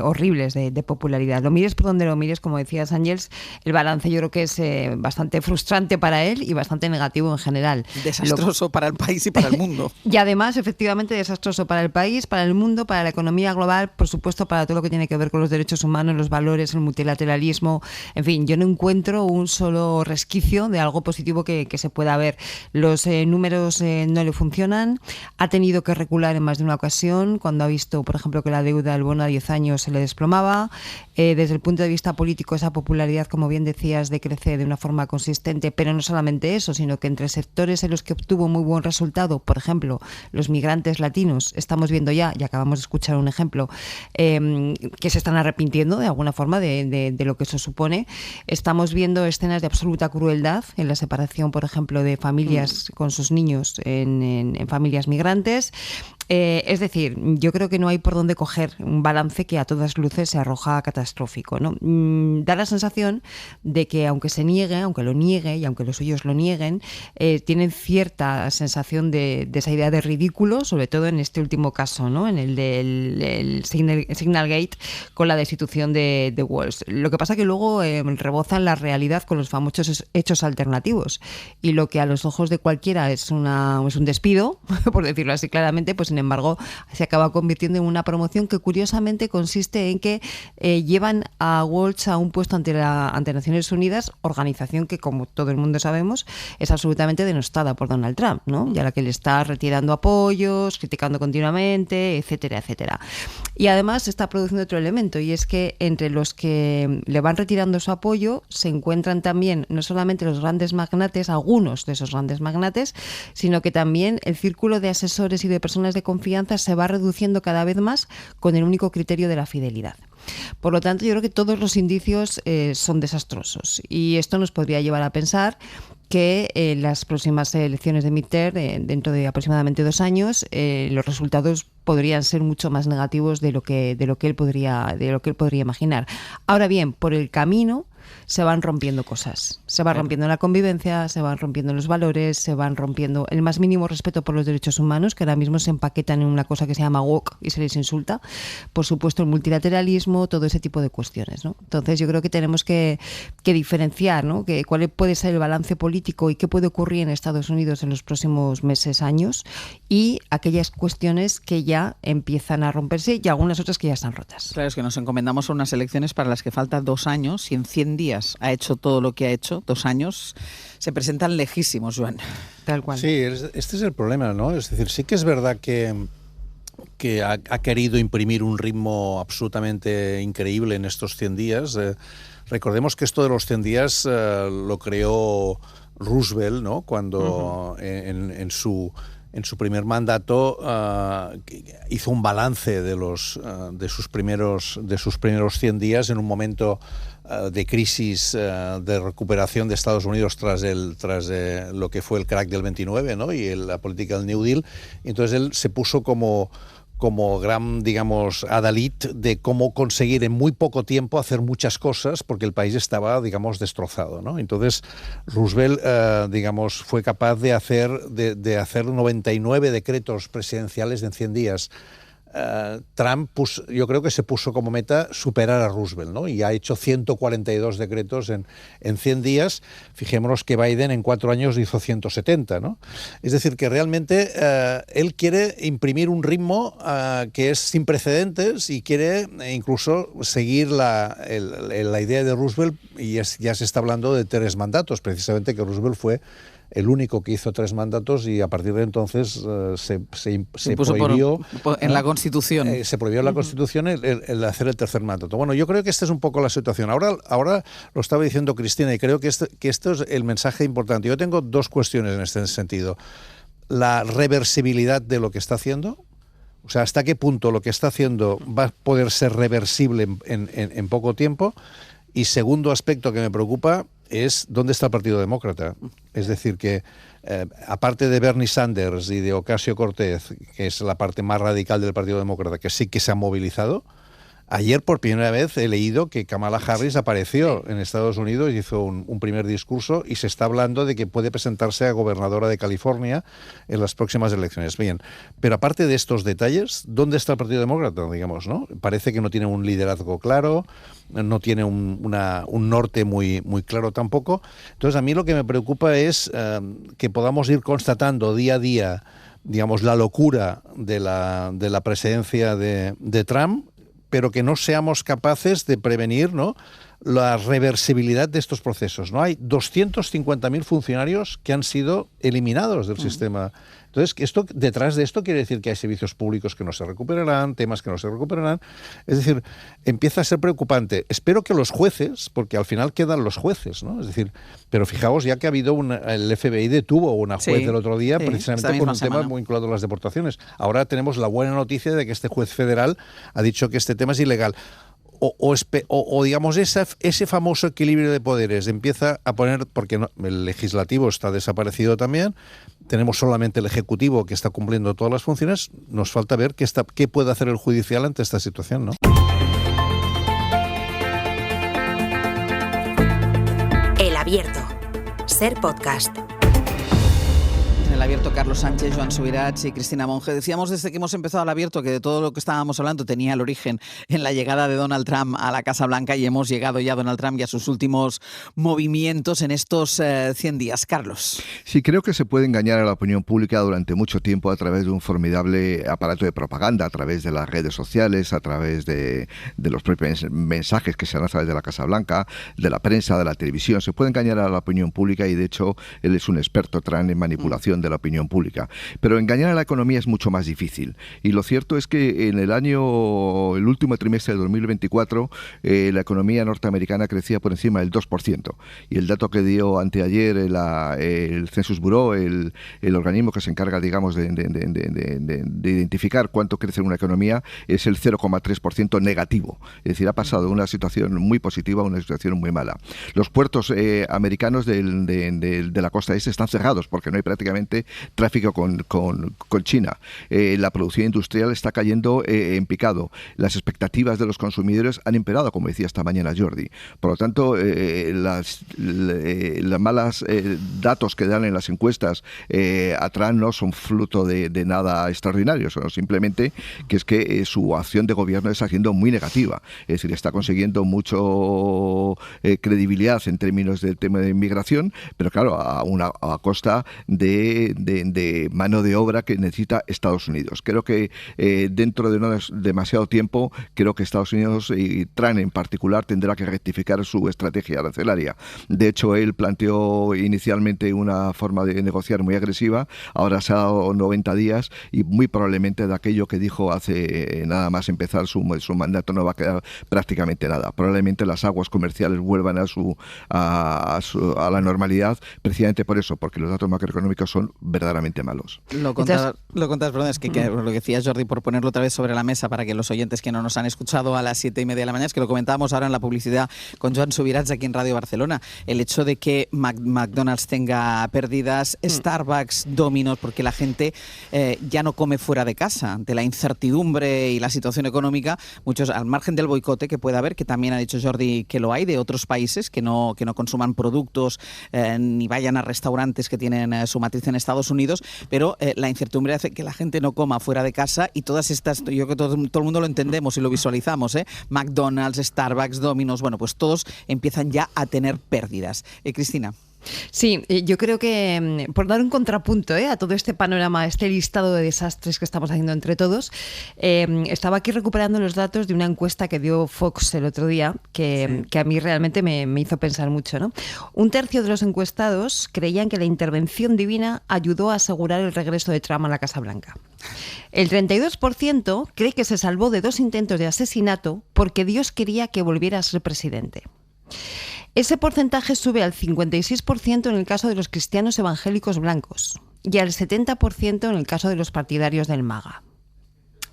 horribles de popularidad. Lo mires por donde lo mires, como decías, Ángels, el balance yo creo que es bastante frustrante para él y bastante negativo en general. Desastroso para el país y para el mundo. Y además, efectivamente, desastroso para el país, para el mundo, para la economía global, por supuesto, para todo lo que tiene que ver con los derechos humanos, los valores, el multilateralismo. En fin, yo no encuentro un solo resquicio de algo positivo que se pueda ver. Los números no le funcionan. Ha tenido que recular en más de una ocasión cuando ha visto, por ejemplo, que la deuda del bono a 10 años se le desplomaba. Desde el punto de vista político, esa popularidad, como bien decías, decrece de una forma consistente, pero no solamente eso, sino que entre sectores en los que obtuvo muy buen resultado, por ejemplo, los migrantes latinos, estamos viendo ya, y acabamos de escuchar un ejemplo, que se están arrepintiendo de alguna forma de lo que eso supone. Estamos viendo escenas de absoluta crueldad en la separación, por ejemplo, de familias con sus niños en familias migrantes. Es decir, yo creo que no hay por dónde coger un balance que a todas luces se arroja catastrófico, ¿no? Da la sensación de que aunque lo niegue y aunque los suyos lo nieguen, tienen cierta sensación de esa idea de ridículo, sobre todo en este último caso, ¿no? En el del Signal Gate, con la destitución de Walls. Lo que pasa que luego rebozan la realidad con los famosos hechos alternativos, y lo que a los ojos de cualquiera es un despido, por decirlo así claramente, pues sin embargo se acaba convirtiendo en una promoción que curiosamente consiste en que llevan a Walsh a un puesto ante Naciones Unidas, organización que, como todo el mundo sabemos, es absolutamente denostada por Donald Trump, ¿no? Y a la que le está retirando apoyos, criticando continuamente, etcétera, etcétera. Y además se está produciendo otro elemento, y es que entre los que le van retirando su apoyo se encuentran también no solamente los grandes magnates, algunos de esos grandes magnates, sino que también el círculo de asesores y de personas de confianza se va reduciendo cada vez más con el único criterio de la fidelidad. Por lo tanto, yo creo que todos los indicios son desastrosos, y esto nos podría llevar a pensar que en las próximas elecciones de midterm, dentro de aproximadamente 2 años, los resultados podrían ser mucho más negativos de lo que él podría imaginar. Ahora bien, por el camino se van rompiendo cosas. Se va rompiendo la convivencia, se van rompiendo los valores, se van rompiendo el más mínimo respeto por los derechos humanos, que ahora mismo se empaquetan en una cosa que se llama woke y se les insulta. Por supuesto, el multilateralismo, todo ese tipo de cuestiones, ¿no? Entonces, yo creo que tenemos que diferenciar, ¿no? Cuál puede ser el balance político y qué puede ocurrir en Estados Unidos en los próximos meses, años, y aquellas cuestiones que ya empiezan a romperse y algunas otras que ya están rotas. Claro, es que nos encomendamos a unas elecciones para las que faltan 2 años, y en 100 días ha hecho todo lo que ha hecho, 2 años, se presentan lejísimos, Joan. Tal cual. Sí, este es el problema, ¿no? Es decir, sí que es verdad que ha querido imprimir un ritmo absolutamente increíble en estos 100 días. Recordemos que esto de los 100 días lo creó Roosevelt, ¿no? Cuando en su primer mandato hizo un balance de sus primeros 100 días en un momento de crisis, de recuperación de Estados Unidos tras lo que fue el crack del 29, ¿no? Y la política del New Deal. Y entonces él se puso como gran, digamos, adalid de cómo conseguir en muy poco tiempo hacer muchas cosas, porque el país estaba, digamos, destrozado, ¿no? Entonces Roosevelt, digamos, fue capaz de hacer 99 decretos presidenciales en 100 días. Trump yo creo que se puso como meta superar a Roosevelt, ¿no? Y ha hecho 142 decretos en 100 días. Fijémonos que Biden en 4 años hizo 170, ¿no? Es decir, que realmente él quiere imprimir un ritmo que es sin precedentes y quiere incluso seguir la idea de Roosevelt, y ya se está hablando de 3 mandatos, precisamente que Roosevelt fue el único que hizo 3 mandatos y a partir de entonces se prohibió en la Constitución. Se prohibió en la Constitución el hacer el 3er mandato. Bueno, yo creo que esta es un poco la situación. Ahora lo estaba diciendo Cristina y creo que esto es el mensaje importante. Yo tengo 2 cuestiones en este sentido. La reversibilidad de lo que está haciendo. O sea, hasta qué punto lo que está haciendo va a poder ser reversible en poco tiempo. Y segundo aspecto que me preocupa es dónde está el Partido Demócrata. Es decir, que aparte de Bernie Sanders y de Ocasio-Cortez, que es la parte más radical del Partido Demócrata, que sí que se ha movilizado, ayer por primera vez he leído que Kamala Harris apareció en Estados Unidos y hizo un primer discurso y se está hablando de que puede presentarse a gobernadora de California en las próximas elecciones. Bien, pero aparte de estos detalles, ¿dónde está el Partido Demócrata, digamos, ¿no? Parece que no tiene un liderazgo claro, no tiene un norte muy claro tampoco. Entonces a mí lo que me preocupa es que podamos ir constatando día a día, digamos, la locura de la presidencia de Trump, pero que no seamos capaces de prevenir, ¿no?, la reversibilidad de estos procesos, ¿no? Hay 250.000 funcionarios que han sido eliminados del sistema. Entonces, detrás de esto quiere decir que hay servicios públicos que no se recuperarán, temas que no se recuperarán. Es decir, empieza a ser preocupante. Espero que los jueces, porque al final quedan los jueces, ¿no? Es decir, pero fijaos, ya que ha habido el FBI detuvo a una juez el otro día, precisamente por un tema muy vinculado a las deportaciones. Ahora tenemos la buena noticia de que este juez federal ha dicho que este tema es ilegal. O digamos, ese famoso equilibrio de poderes empieza a poner, porque el legislativo está desaparecido también, tenemos solamente el ejecutivo que está cumpliendo todas las funciones, nos falta ver qué puede hacer el judicial ante esta situación, ¿no? El Abierto. Ser podcast. En el Abierto, Carlos Sánchez, Joan Subirats y Cristina Monge. Decíamos desde que hemos empezado el Abierto que de todo lo que estábamos hablando tenía el origen en la llegada de Donald Trump a la Casa Blanca, y hemos llegado ya a Donald Trump y a sus últimos movimientos en estos 100 días. Carlos. Sí, creo que se puede engañar a la opinión pública durante mucho tiempo a través de un formidable aparato de propaganda, a través de las redes sociales, a través de los propios mensajes que se dan a través de la Casa Blanca, de la prensa, de la televisión. Se puede engañar a la opinión pública y, de hecho, él es un experto en manipulación de la opinión pública. Pero engañar a la economía es mucho más difícil. Y lo cierto es que en el último trimestre de 2024, la economía norteamericana crecía por encima del 2%. Y el dato que dio anteayer el Census Bureau, el organismo que se encarga, digamos, de identificar cuánto crece una economía, es el 0,3% negativo. Es decir, ha pasado de una situación muy positiva a una situación muy mala. Los puertos americanos de la costa este están cerrados porque no hay prácticamente tráfico con China. La producción industrial está cayendo en picado. Las expectativas de los consumidores han empeorado, como decía esta mañana Jordi. Por lo tanto, las malas datos que dan en las encuestas a Trump no son fruto de nada extraordinario, son simplemente que es que su acción de gobierno está siendo muy negativa. Es decir, está consiguiendo mucho credibilidad en términos del tema de inmigración, pero claro, a costa de mano de obra que necesita Estados Unidos. Creo que dentro de no demasiado tiempo, creo que Estados Unidos y Trump en particular tendrá que rectificar su estrategia arancelaria. De hecho, él planteó inicialmente una forma de negociar muy agresiva, ahora se ha dado 90 días y muy probablemente de aquello que dijo hace nada más empezar su mandato no va a quedar prácticamente nada. Probablemente las aguas comerciales vuelvan a la normalidad, precisamente por eso, porque los datos macroeconómicos son verdaderamente malos. Lo contas, perdón, es que lo que decía Jordi, por ponerlo otra vez sobre la mesa para que los oyentes que no nos han escuchado a las 7:30 de la mañana, es que lo comentábamos ahora en la publicidad con Joan Subirats aquí en Radio Barcelona, el hecho de que McDonald's tenga pérdidas, Starbucks, Domino's, porque la gente ya no come fuera de casa ante la incertidumbre y la situación económica, muchos al margen del boicote que pueda haber, que también ha dicho Jordi que lo hay, de otros países que no consuman productos ni vayan a restaurantes que tienen su matriz en Estados Unidos, pero la incertidumbre hace que la gente no coma fuera de casa y todas estas, yo creo que todo el mundo lo entendemos y lo visualizamos, McDonald's, Starbucks, Domino's, bueno, pues todos empiezan ya a tener pérdidas. Cristina. Sí, yo creo que por dar un contrapunto a todo este panorama, este listado de desastres que estamos haciendo entre todos, estaba aquí recuperando los datos de una encuesta que dio Fox el otro día, que a mí realmente me hizo pensar mucho, ¿no? 1/3 de los encuestados creían que la intervención divina ayudó a asegurar el regreso de Trump a la Casa Blanca. El 32% cree que se salvó de 2 intentos de asesinato porque Dios quería que volviera a ser presidente. Ese porcentaje sube al 56% en el caso de los cristianos evangélicos blancos y al 70% en el caso de los partidarios del MAGA.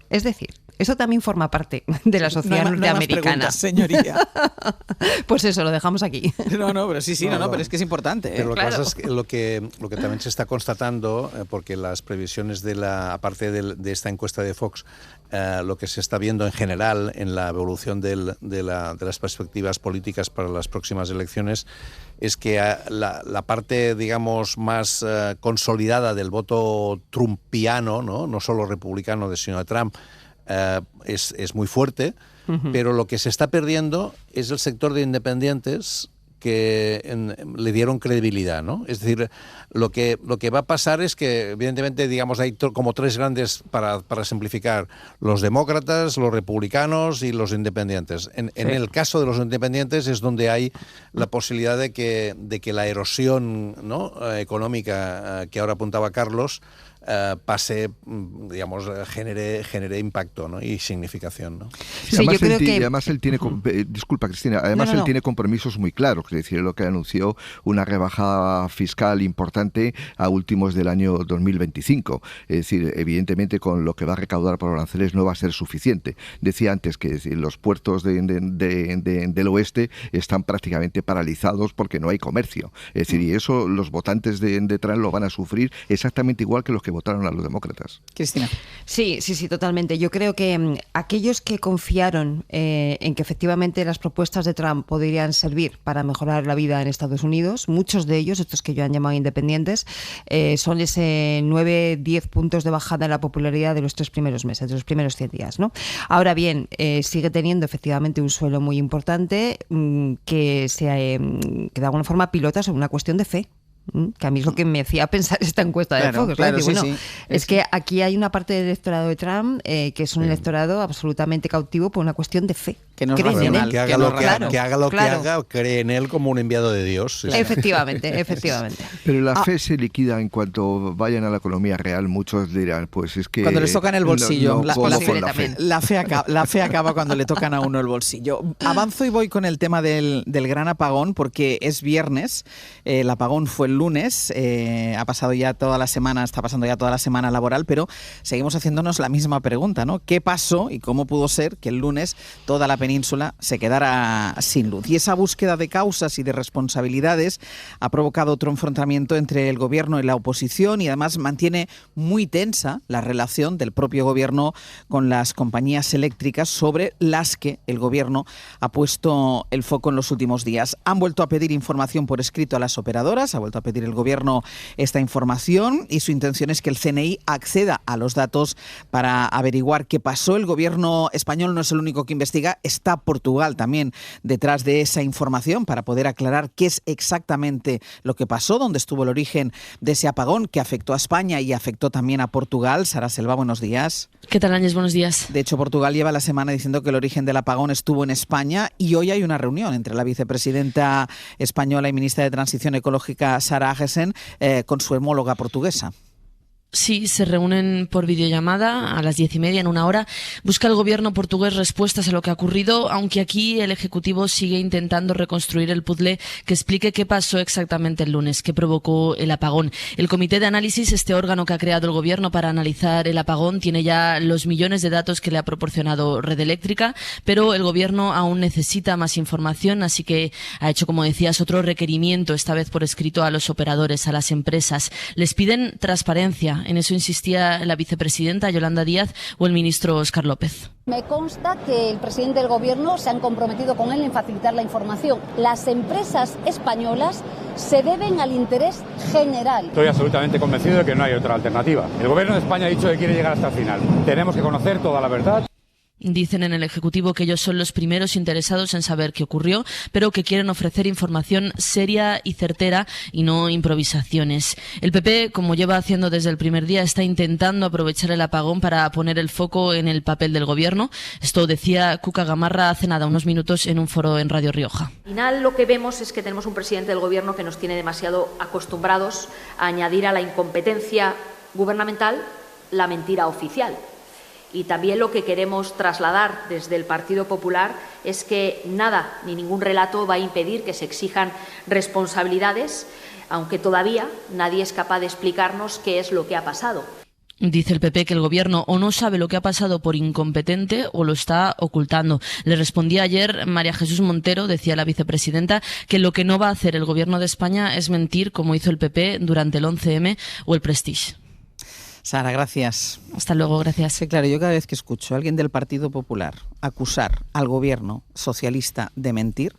Es decir, eso también forma parte de la sociedad norteamericana. No señoría. Pues eso, lo dejamos aquí. No, pero sí, pero es que es importante. Pero lo que pasa es que lo que también se está constatando, porque las previsiones aparte de esta encuesta de Fox, lo que se está viendo en general en la evolución de las perspectivas políticas para las próximas elecciones es que la parte, digamos, más consolidada del voto trumpiano, no solo republicano, sino de Trump, es muy fuerte, pero lo que se está perdiendo es el sector de independientes que le dieron credibilidad, ¿no? Es decir, lo que va a pasar es que, evidentemente, digamos, hay como 3 grandes, para simplificar, los demócratas, los republicanos y los independientes. En el caso de los independientes es donde hay la posibilidad de que la erosión, ¿no?, económica que ahora apuntaba Carlos pase, digamos, genere impacto, ¿no?, y significación, ¿no? Sí, además él tiene, disculpa, Cristina, además él tiene compromisos muy claros, es decir, lo que anunció una rebajada fiscal importante a últimos del año 2025, es decir, evidentemente con lo que va a recaudar por aranceles no va a ser suficiente. Decía antes que los puertos del oeste están prácticamente paralizados porque no hay comercio, es decir, y eso los votantes de Trump lo van a sufrir exactamente igual que los que votaron a los demócratas. Cristina. Sí, totalmente. Yo creo que aquellos que confiaron en que efectivamente las propuestas de Trump podrían servir para mejorar la vida en Estados Unidos, muchos de ellos, estos que yo han llamado independientes, son ese 9-10 puntos de bajada en la popularidad de los 3 primeros meses, de los primeros 100 días, ¿no? Ahora bien, sigue teniendo efectivamente un suelo muy importante que de alguna forma pilota sobre una cuestión de fe. Que a mí es lo que me hacía pensar esta encuesta de Fox. Es que aquí hay una parte del electorado de Trump que es un electorado absolutamente cautivo por una cuestión de fe. Que no es racional. Que haga lo que haga, cree en él como un enviado de Dios. Efectivamente. Pero la fe se liquida en cuanto vayan a la economía real. Muchos dirán, pues es que... Cuando les tocan el bolsillo. La fe acaba cuando le tocan a uno el bolsillo. Avanzo y voy con el tema del gran apagón, porque es viernes. El apagón fue el lunes. Ha pasado ya toda la semana, está pasando ya toda la semana laboral, pero seguimos haciéndonos la misma pregunta, ¿no? ¿Qué pasó y cómo pudo ser que el lunes toda la península se quedara sin luz? Y esa búsqueda de causas y de responsabilidades ha provocado otro enfrentamiento entre el gobierno y la oposición, y además mantiene muy tensa la relación del propio gobierno con las compañías eléctricas, sobre las que el gobierno ha puesto el foco en los últimos días. Han vuelto a pedir información por escrito a las operadoras, ha vuelto a pedir el gobierno esta información, y su intención es que el CNI acceda a los datos para averiguar qué pasó. El gobierno español no es el único que investiga, está Portugal también detrás de esa información para poder aclarar qué es exactamente lo que pasó, dónde estuvo el origen de ese apagón que afectó a España y afectó también a Portugal. Sara Selva, buenos días. ¿Qué tal, Áñez? Buenos días. De hecho, Portugal lleva la semana diciendo que el origen del apagón estuvo en España, y hoy hay una reunión entre la vicepresidenta española y ministra de Transición Ecológica, Sara Agesen, con su homóloga portuguesa. Sí, se reúnen por videollamada a las 10:30, en una hora. Busca el gobierno portugués respuestas a lo que ha ocurrido, aunque aquí el Ejecutivo sigue intentando reconstruir el puzzle que explique qué pasó exactamente el lunes, qué provocó el apagón. El Comité de Análisis, este órgano que ha creado el gobierno para analizar el apagón, tiene ya los millones de datos que le ha proporcionado Red Eléctrica, pero el gobierno aún necesita más información, así que ha hecho, como decías, otro requerimiento, esta vez por escrito, a los operadores, a las empresas. Les piden transparencia. En eso insistía la vicepresidenta Yolanda Díaz o el ministro Óscar López. Me consta que el presidente del gobierno se han comprometido con él en facilitar la información. Las empresas españolas se deben al interés general. Estoy absolutamente convencido de que no hay otra alternativa. El Gobierno de España ha dicho que quiere llegar hasta el final. Tenemos que conocer toda la verdad. Dicen en el Ejecutivo que ellos son los primeros interesados en saber qué ocurrió, pero que quieren ofrecer información seria y certera y no improvisaciones. El PP, como lleva haciendo desde el primer día, está intentando aprovechar el apagón para poner el foco en el papel del Gobierno. Esto decía Cuca Gamarra hace nada, unos minutos, en un foro en Radio Rioja. Al final lo que vemos es que tenemos un presidente del Gobierno que nos tiene demasiado acostumbrados a añadir a la incompetencia gubernamental la mentira oficial. Y también lo que queremos trasladar desde el Partido Popular es que nada ni ningún relato va a impedir que se exijan responsabilidades, aunque todavía nadie es capaz de explicarnos qué es lo que ha pasado. Dice el PP que el Gobierno o no sabe lo que ha pasado por incompetente o lo está ocultando. Le respondía ayer María Jesús Montero, decía la vicepresidenta, que lo que no va a hacer el Gobierno de España es mentir como hizo el PP durante el 11M o el Prestige. Sara, gracias. Hasta luego, gracias. Sí, claro, yo cada vez que escucho a alguien del Partido Popular acusar al gobierno socialista de mentir,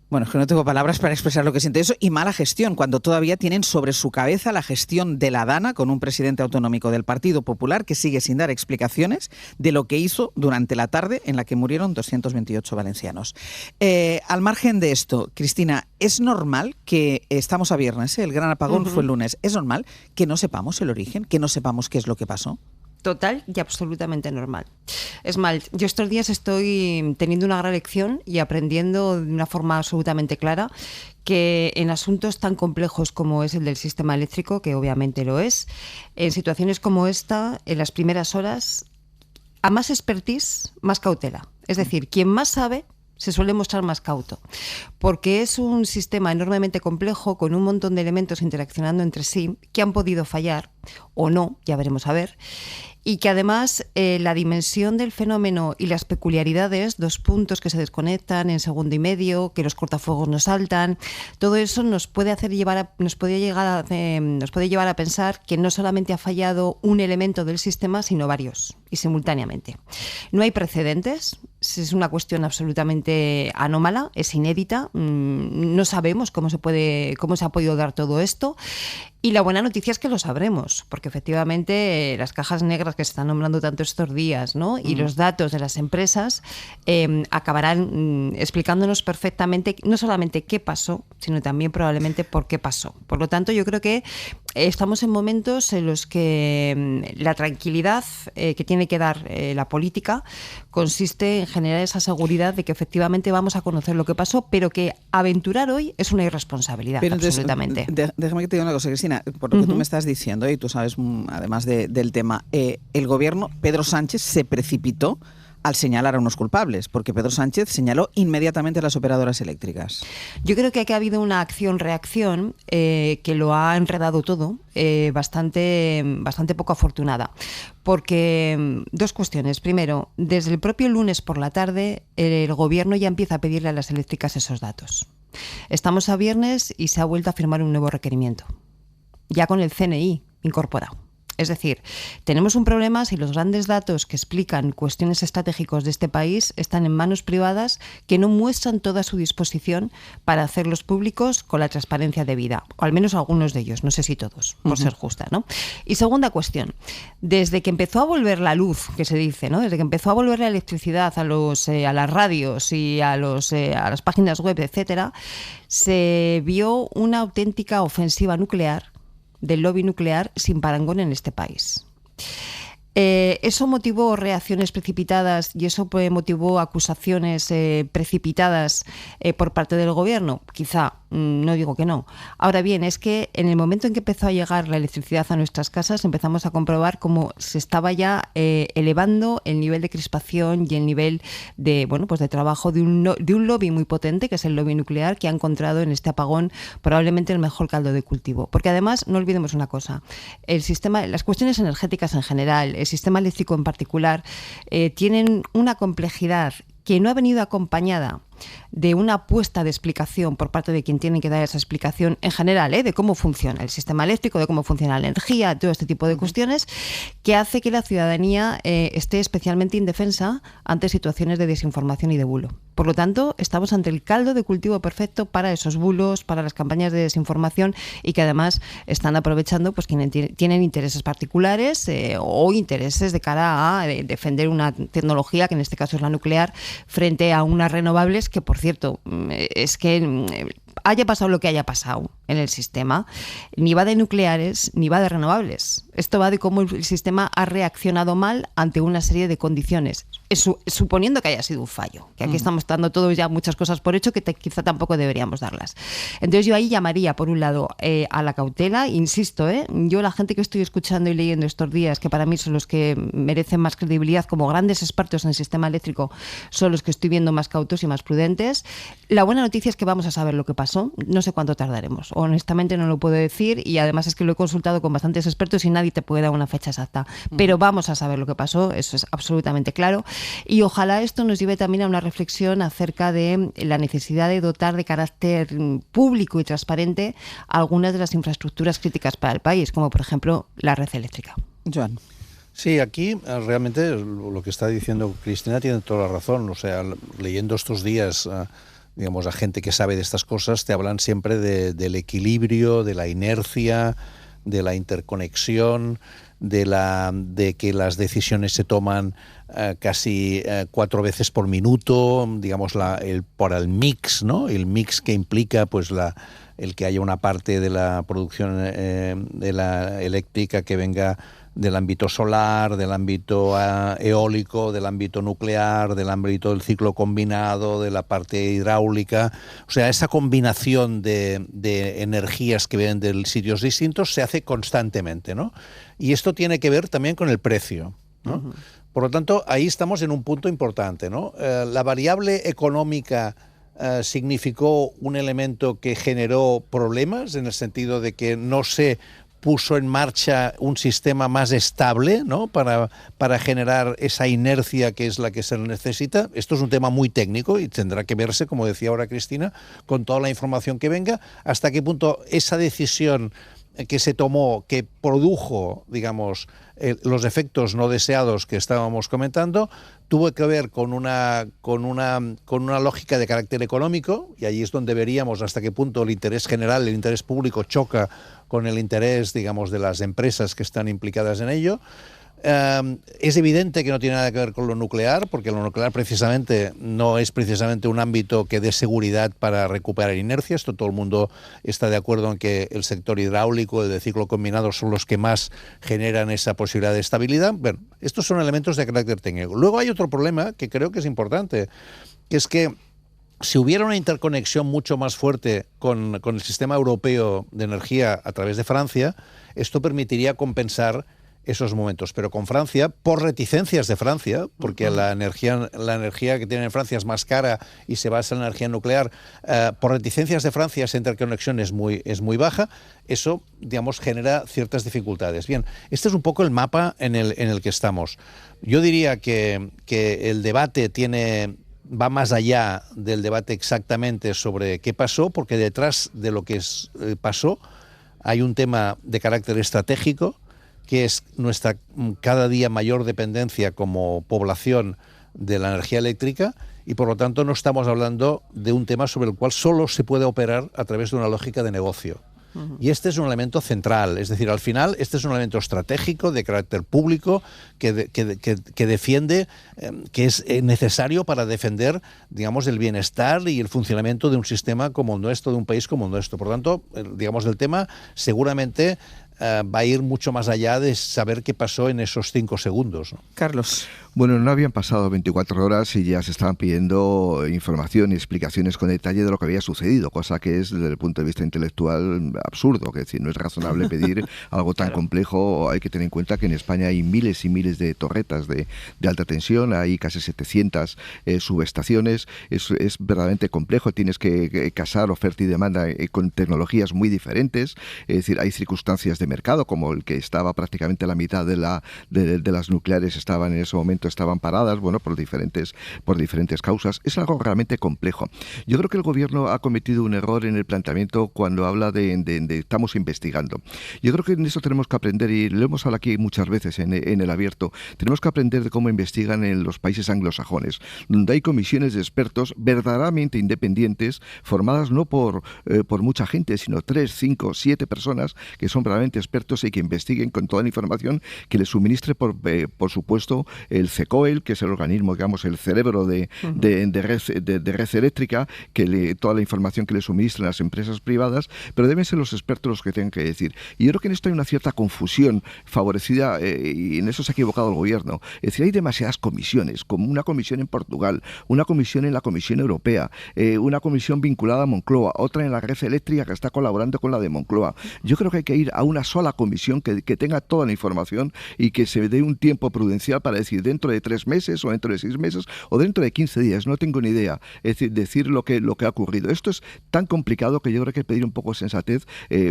bueno, es que no tengo palabras para expresar lo que siente eso, y mala gestión, cuando todavía tienen sobre su cabeza la gestión de la DANA con un presidente autonómico del Partido Popular que sigue sin dar explicaciones de lo que hizo durante la tarde en la que murieron 228 valencianos. Al margen de esto, Cristina, ¿es normal que estamos a viernes, el gran apagón fue el lunes, ¿es normal que no sepamos el origen, que no sepamos qué es lo que pasó? Total y absolutamente normal. Es más, yo estos días estoy teniendo una gran lección y aprendiendo de una forma absolutamente clara que en asuntos tan complejos como es el del sistema eléctrico, que obviamente lo es, en situaciones como esta, en las primeras horas, a más expertise, más cautela. Es decir, quien más sabe se suele mostrar más cauto, porque es un sistema enormemente complejo con un montón de elementos interaccionando entre sí que han podido fallar o no, ya veremos a ver, y que además la dimensión del fenómeno y las peculiaridades, 2 puntos que se desconectan en segundo y medio, que los cortafuegos no saltan, todo eso nos puede llevar a pensar que no solamente ha fallado un elemento del sistema, sino varios y simultáneamente. No hay precedentes, es una cuestión absolutamente anómala, es inédita, no sabemos cómo se ha podido dar todo esto. Y la buena noticia es que lo sabremos, porque efectivamente las cajas negras que se están nombrando tanto estos días, ¿no? Y los datos de las empresas acabarán explicándonos perfectamente no solamente qué pasó, sino también probablemente por qué pasó. Por lo tanto, yo creo que estamos en momentos en los que la tranquilidad que tiene que dar la política consiste en generar esa seguridad de que efectivamente vamos a conocer lo que pasó, pero que aventurar hoy es una irresponsabilidad, pero absolutamente. Entonces, déjame que te diga una cosa, Cristina, por lo que tú me estás diciendo, y tú sabes, además del tema, el gobierno, Pedro Sánchez, se precipitó al señalar a unos culpables, porque Pedro Sánchez señaló inmediatamente a las operadoras eléctricas. Yo creo que aquí ha habido una acción-reacción que lo ha enredado todo, bastante poco afortunada. Porque 2 cuestiones. Primero, desde el propio lunes por la tarde, el gobierno ya empieza a pedirle a las eléctricas esos datos. Estamos a viernes y se ha vuelto a firmar un nuevo requerimiento, ya con el CNI incorporado. Es decir, tenemos un problema si los grandes datos que explican cuestiones estratégicos de este país están en manos privadas que no muestran toda su disposición para hacerlos públicos con la transparencia debida, o al menos algunos de ellos, no sé si todos, por ser justa, ¿no? Y segunda cuestión, desde que empezó a volver la luz, que se dice, ¿no? Desde que empezó a volver la electricidad a las radios y a las páginas web, etcétera, se vio una auténtica ofensiva nuclear del lobby nuclear sin parangón en este país. Eso motivó reacciones precipitadas y eso motivó acusaciones precipitadas por parte del gobierno. Quizá, no digo que no. Ahora bien, es que en el momento en que empezó a llegar la electricidad a nuestras casas, empezamos a comprobar cómo se estaba ya elevando el nivel de crispación y el nivel de trabajo de un lobby muy potente, que es el lobby nuclear, que ha encontrado en este apagón probablemente el mejor caldo de cultivo. Porque además, no olvidemos una cosa, las cuestiones energéticas en general, el sistema eléctrico en particular, tienen una complejidad que no ha venido acompañada de una apuesta de explicación por parte de quien tiene que dar esa explicación en general, de cómo funciona el sistema eléctrico, de cómo funciona la energía, todo este tipo de cuestiones, que hace que la ciudadanía esté especialmente indefensa ante situaciones de desinformación y de bulo. Por lo tanto, estamos ante el caldo de cultivo perfecto para esos bulos, para las campañas de desinformación, y que además están aprovechando pues quienes tienen intereses particulares o intereses de cara a defender una tecnología, que en este caso es la nuclear, frente a unas renovables que, por cierto, es que haya pasado lo que haya pasado en el sistema, ni va de nucleares ni va de renovables. Esto va de cómo el sistema ha reaccionado mal ante una serie de condiciones, suponiendo que haya sido un fallo, que aquí estamos dando todos ya muchas cosas por hecho que quizá tampoco deberíamos darlas. Entonces yo ahí llamaría, por un lado, a la cautela. Insisto, yo la gente que estoy escuchando y leyendo estos días, que para mí son los que merecen más credibilidad como grandes expertos en el sistema eléctrico, son los que estoy viendo más cautos y más prudentes. La buena noticia es que vamos a saber lo que pasó. No sé cuánto tardaremos, honestamente no lo puedo decir, y además es que lo he consultado con bastantes expertos y nadie te puede dar una fecha exacta, pero vamos a saber lo que pasó, eso es absolutamente claro, y ojalá esto nos lleve también a una reflexión acerca de la necesidad de dotar de carácter público y transparente algunas de las infraestructuras críticas para el país, como por ejemplo la red eléctrica. Joan. Sí, aquí realmente lo que está diciendo Cristina tiene toda la razón. O sea, leyendo estos días, digamos, a gente que sabe de estas cosas, te hablan siempre del equilibrio, de la inercia, de la interconexión, de que las decisiones se toman casi 4 veces por minuto, digamos, por el mix, ¿no? El mix que implica pues el que haya una parte de la producción de la eléctrica que venga del ámbito solar, del ámbito eólico, del ámbito nuclear, del ámbito del ciclo combinado, de la parte hidráulica. O sea, esa combinación de energías que vienen de sitios distintos se hace constantemente, ¿no? Y esto tiene que ver también con el precio, ¿no? Uh-huh. Por lo tanto, ahí estamos en un punto importante, ¿no? La variable económica significó un elemento que generó problemas en el sentido de que no se puso en marcha un sistema más estable, ¿no? para generar esa inercia que es la que se necesita. Esto es un tema muy técnico y tendrá que verse, como decía ahora Cristina, con toda la información que venga, hasta qué punto esa decisión que se tomó, que produjo, digamos, los efectos no deseados que estábamos comentando, tuvo que ver con una lógica de carácter económico, y allí es donde veríamos hasta qué punto el interés general, el interés público choca con el interés, digamos, de las empresas que están implicadas en ello. Es evidente que no tiene nada que ver con lo nuclear, porque lo nuclear precisamente no es precisamente un ámbito que dé seguridad para recuperar inercia. Esto todo el mundo está de acuerdo en que el sector hidráulico, el de ciclo combinado, son los que más generan esa posibilidad de estabilidad. Bueno, estos son elementos de carácter técnico. Luego hay otro problema que creo que es importante, que es que si hubiera una interconexión mucho más fuerte con el sistema europeo de energía a través de Francia, esto permitiría compensar esos momentos, pero con Francia, por reticencias de Francia, porque la energía que tiene en Francia es más cara y se basa en la energía nuclear, por reticencias de Francia esa interconexión es muy baja. Eso, digamos, genera ciertas dificultades. Bien, este es un poco el mapa en el que estamos. Yo diría que el debate va más allá del debate exactamente sobre qué pasó, porque detrás de lo que pasó hay un tema de carácter estratégico, que es nuestra cada día mayor dependencia como población de la energía eléctrica, y por lo tanto no estamos hablando de un tema sobre el cual solo se puede operar a través de una lógica de negocio. Y este es un elemento central, es decir, al final este es un elemento estratégico de carácter público que defiende, que es necesario para defender, digamos, el bienestar y el funcionamiento de un sistema como el nuestro, de un país como el nuestro. Por lo tanto, digamos, el tema seguramente va a ir mucho más allá de saber qué pasó en esos 5 segundos, ¿no? Carlos. Bueno, no habían pasado 24 horas y ya se estaban pidiendo información y explicaciones con detalle de lo que había sucedido, cosa que es, desde el punto de vista intelectual, absurdo. Es decir, no es razonable pedir algo tan complejo. Hay que tener en cuenta que en España hay miles y miles de torretas de alta tensión, hay casi 700 subestaciones. Es verdaderamente complejo. Tienes que casar oferta y demanda con tecnologías muy diferentes. Es decir, hay circunstancias de mercado, como el que estaba prácticamente la mitad de las nucleares estaban en ese momento paradas, bueno, por diferentes causas. Es algo realmente complejo. Yo creo que el gobierno ha cometido un error en el planteamiento cuando habla de estamos investigando. Yo creo que en eso tenemos que aprender, y lo hemos hablado aquí muchas veces en el abierto, tenemos que aprender de cómo investigan en los países anglosajones, donde hay comisiones de expertos verdaderamente independientes, formadas no por mucha gente, sino 3, 5, 7 personas que son verdaderamente expertos y que investiguen con toda la información que les suministre, por supuesto, el CECOEL, que es el organismo, digamos, el cerebro de red eléctrica, toda la información que le suministran las empresas privadas, pero deben ser los expertos los que tengan que decir. Y yo creo que en esto hay una cierta confusión favorecida, y en eso se ha equivocado el gobierno. Es decir, hay demasiadas comisiones, como una comisión en Portugal, una comisión en la Comisión Europea, una comisión vinculada a Moncloa, otra en la red eléctrica que está colaborando con la de Moncloa. Yo creo que hay que ir a una sola comisión que tenga toda la información y que se dé un tiempo prudencial para decir dentro de 3 meses o dentro de 6 meses o dentro de 15 días, no tengo ni idea. Es decir lo que ha ocurrido. Esto es tan complicado que yo creo que hay que pedir un poco de sensatez.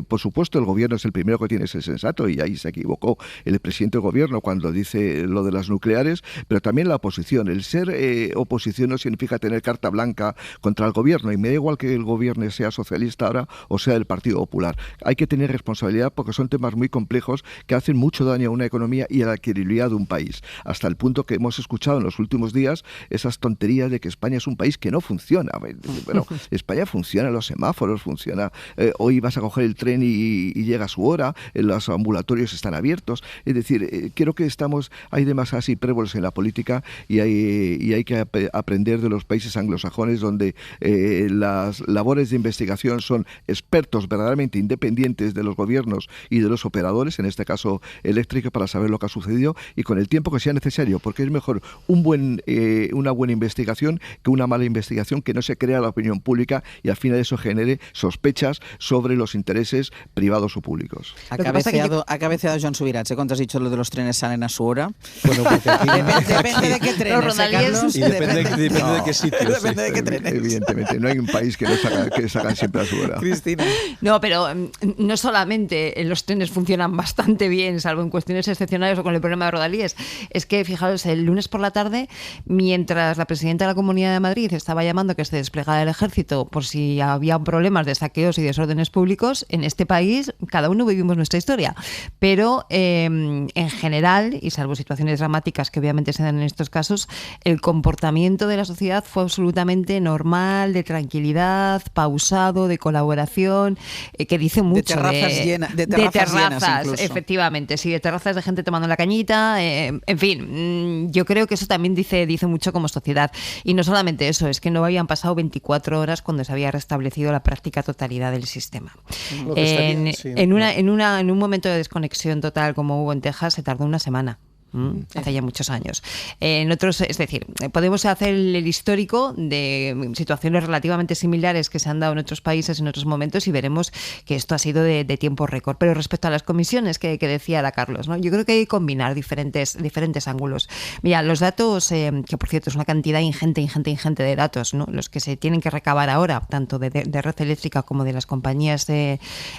Por supuesto, el gobierno es el primero que tiene que ser sensato, y ahí se equivocó el presidente del gobierno cuando dice lo de las nucleares, pero también la oposición. El ser oposición no significa tener carta blanca contra el gobierno, y me da igual que el gobierno sea socialista ahora o sea del Partido Popular. Hay que tener responsabilidad porque son temas muy complejos que hacen mucho daño a una economía y a la credibilidad de un país, hasta el punto que hemos escuchado en los últimos días esas tonterías de que España es un país que no funciona. Bueno, España funciona, los semáforos funciona, hoy vas a coger el tren y llega a su hora, los ambulatorios están abiertos. Es decir, creo que hay demasiadas hipérboles en la política, y hay que aprender de los países anglosajones, donde las labores de investigación son expertos verdaderamente independientes de los gobiernos y de los operadores, en este caso eléctrico, para saber lo que ha sucedido y con el tiempo que sea necesario, porque es mejor una buena investigación que una mala investigación que no se crea la opinión pública y al final eso genere sospechas sobre los intereses privados o públicos. Ha cabeceado Joan Subirats, cuando has dicho lo de los trenes salen a su hora. Bueno, depende de qué trenes, Carlos. Y depende de qué sitio. Depende de qué trenes. Evidentemente, no hay un país que sacan siempre a su hora. Cristina. No, pero no solamente los trenes funcionan bastante bien, salvo en cuestiones excepcionales o con el problema de Rodalíes. Es que, fijaros, el lunes por la tarde, mientras la presidenta de la Comunidad de Madrid estaba llamando que se desplegara el ejército por si había problemas de saqueos y desórdenes públicos, en este país cada uno vivimos nuestra historia. Pero en general, y salvo situaciones dramáticas que obviamente se dan en estos casos, el comportamiento de la sociedad fue absolutamente normal, de tranquilidad, pausado, de colaboración, que dice mucho. De terrazas llenas, efectivamente, sí, de terrazas de gente tomando la cañita, en fin, yo creo que eso también dice mucho como sociedad. Y no solamente eso, es que no habían pasado 24 horas cuando se había restablecido la práctica totalidad del sistema. En un momento de desconexión total como hubo en Texas, se tardó una semana. Hace ya muchos años. En otros, es decir, podemos hacer el histórico de situaciones relativamente similares que se han dado en otros países en otros momentos y veremos que esto ha sido de tiempo récord. Pero respecto a las comisiones que decía la Carlos, ¿no? Yo creo que hay que combinar diferentes ángulos. Mira, los datos, que por cierto es una cantidad ingente de datos, ¿no? Los que se tienen que recabar ahora, tanto de red eléctrica como de las compañías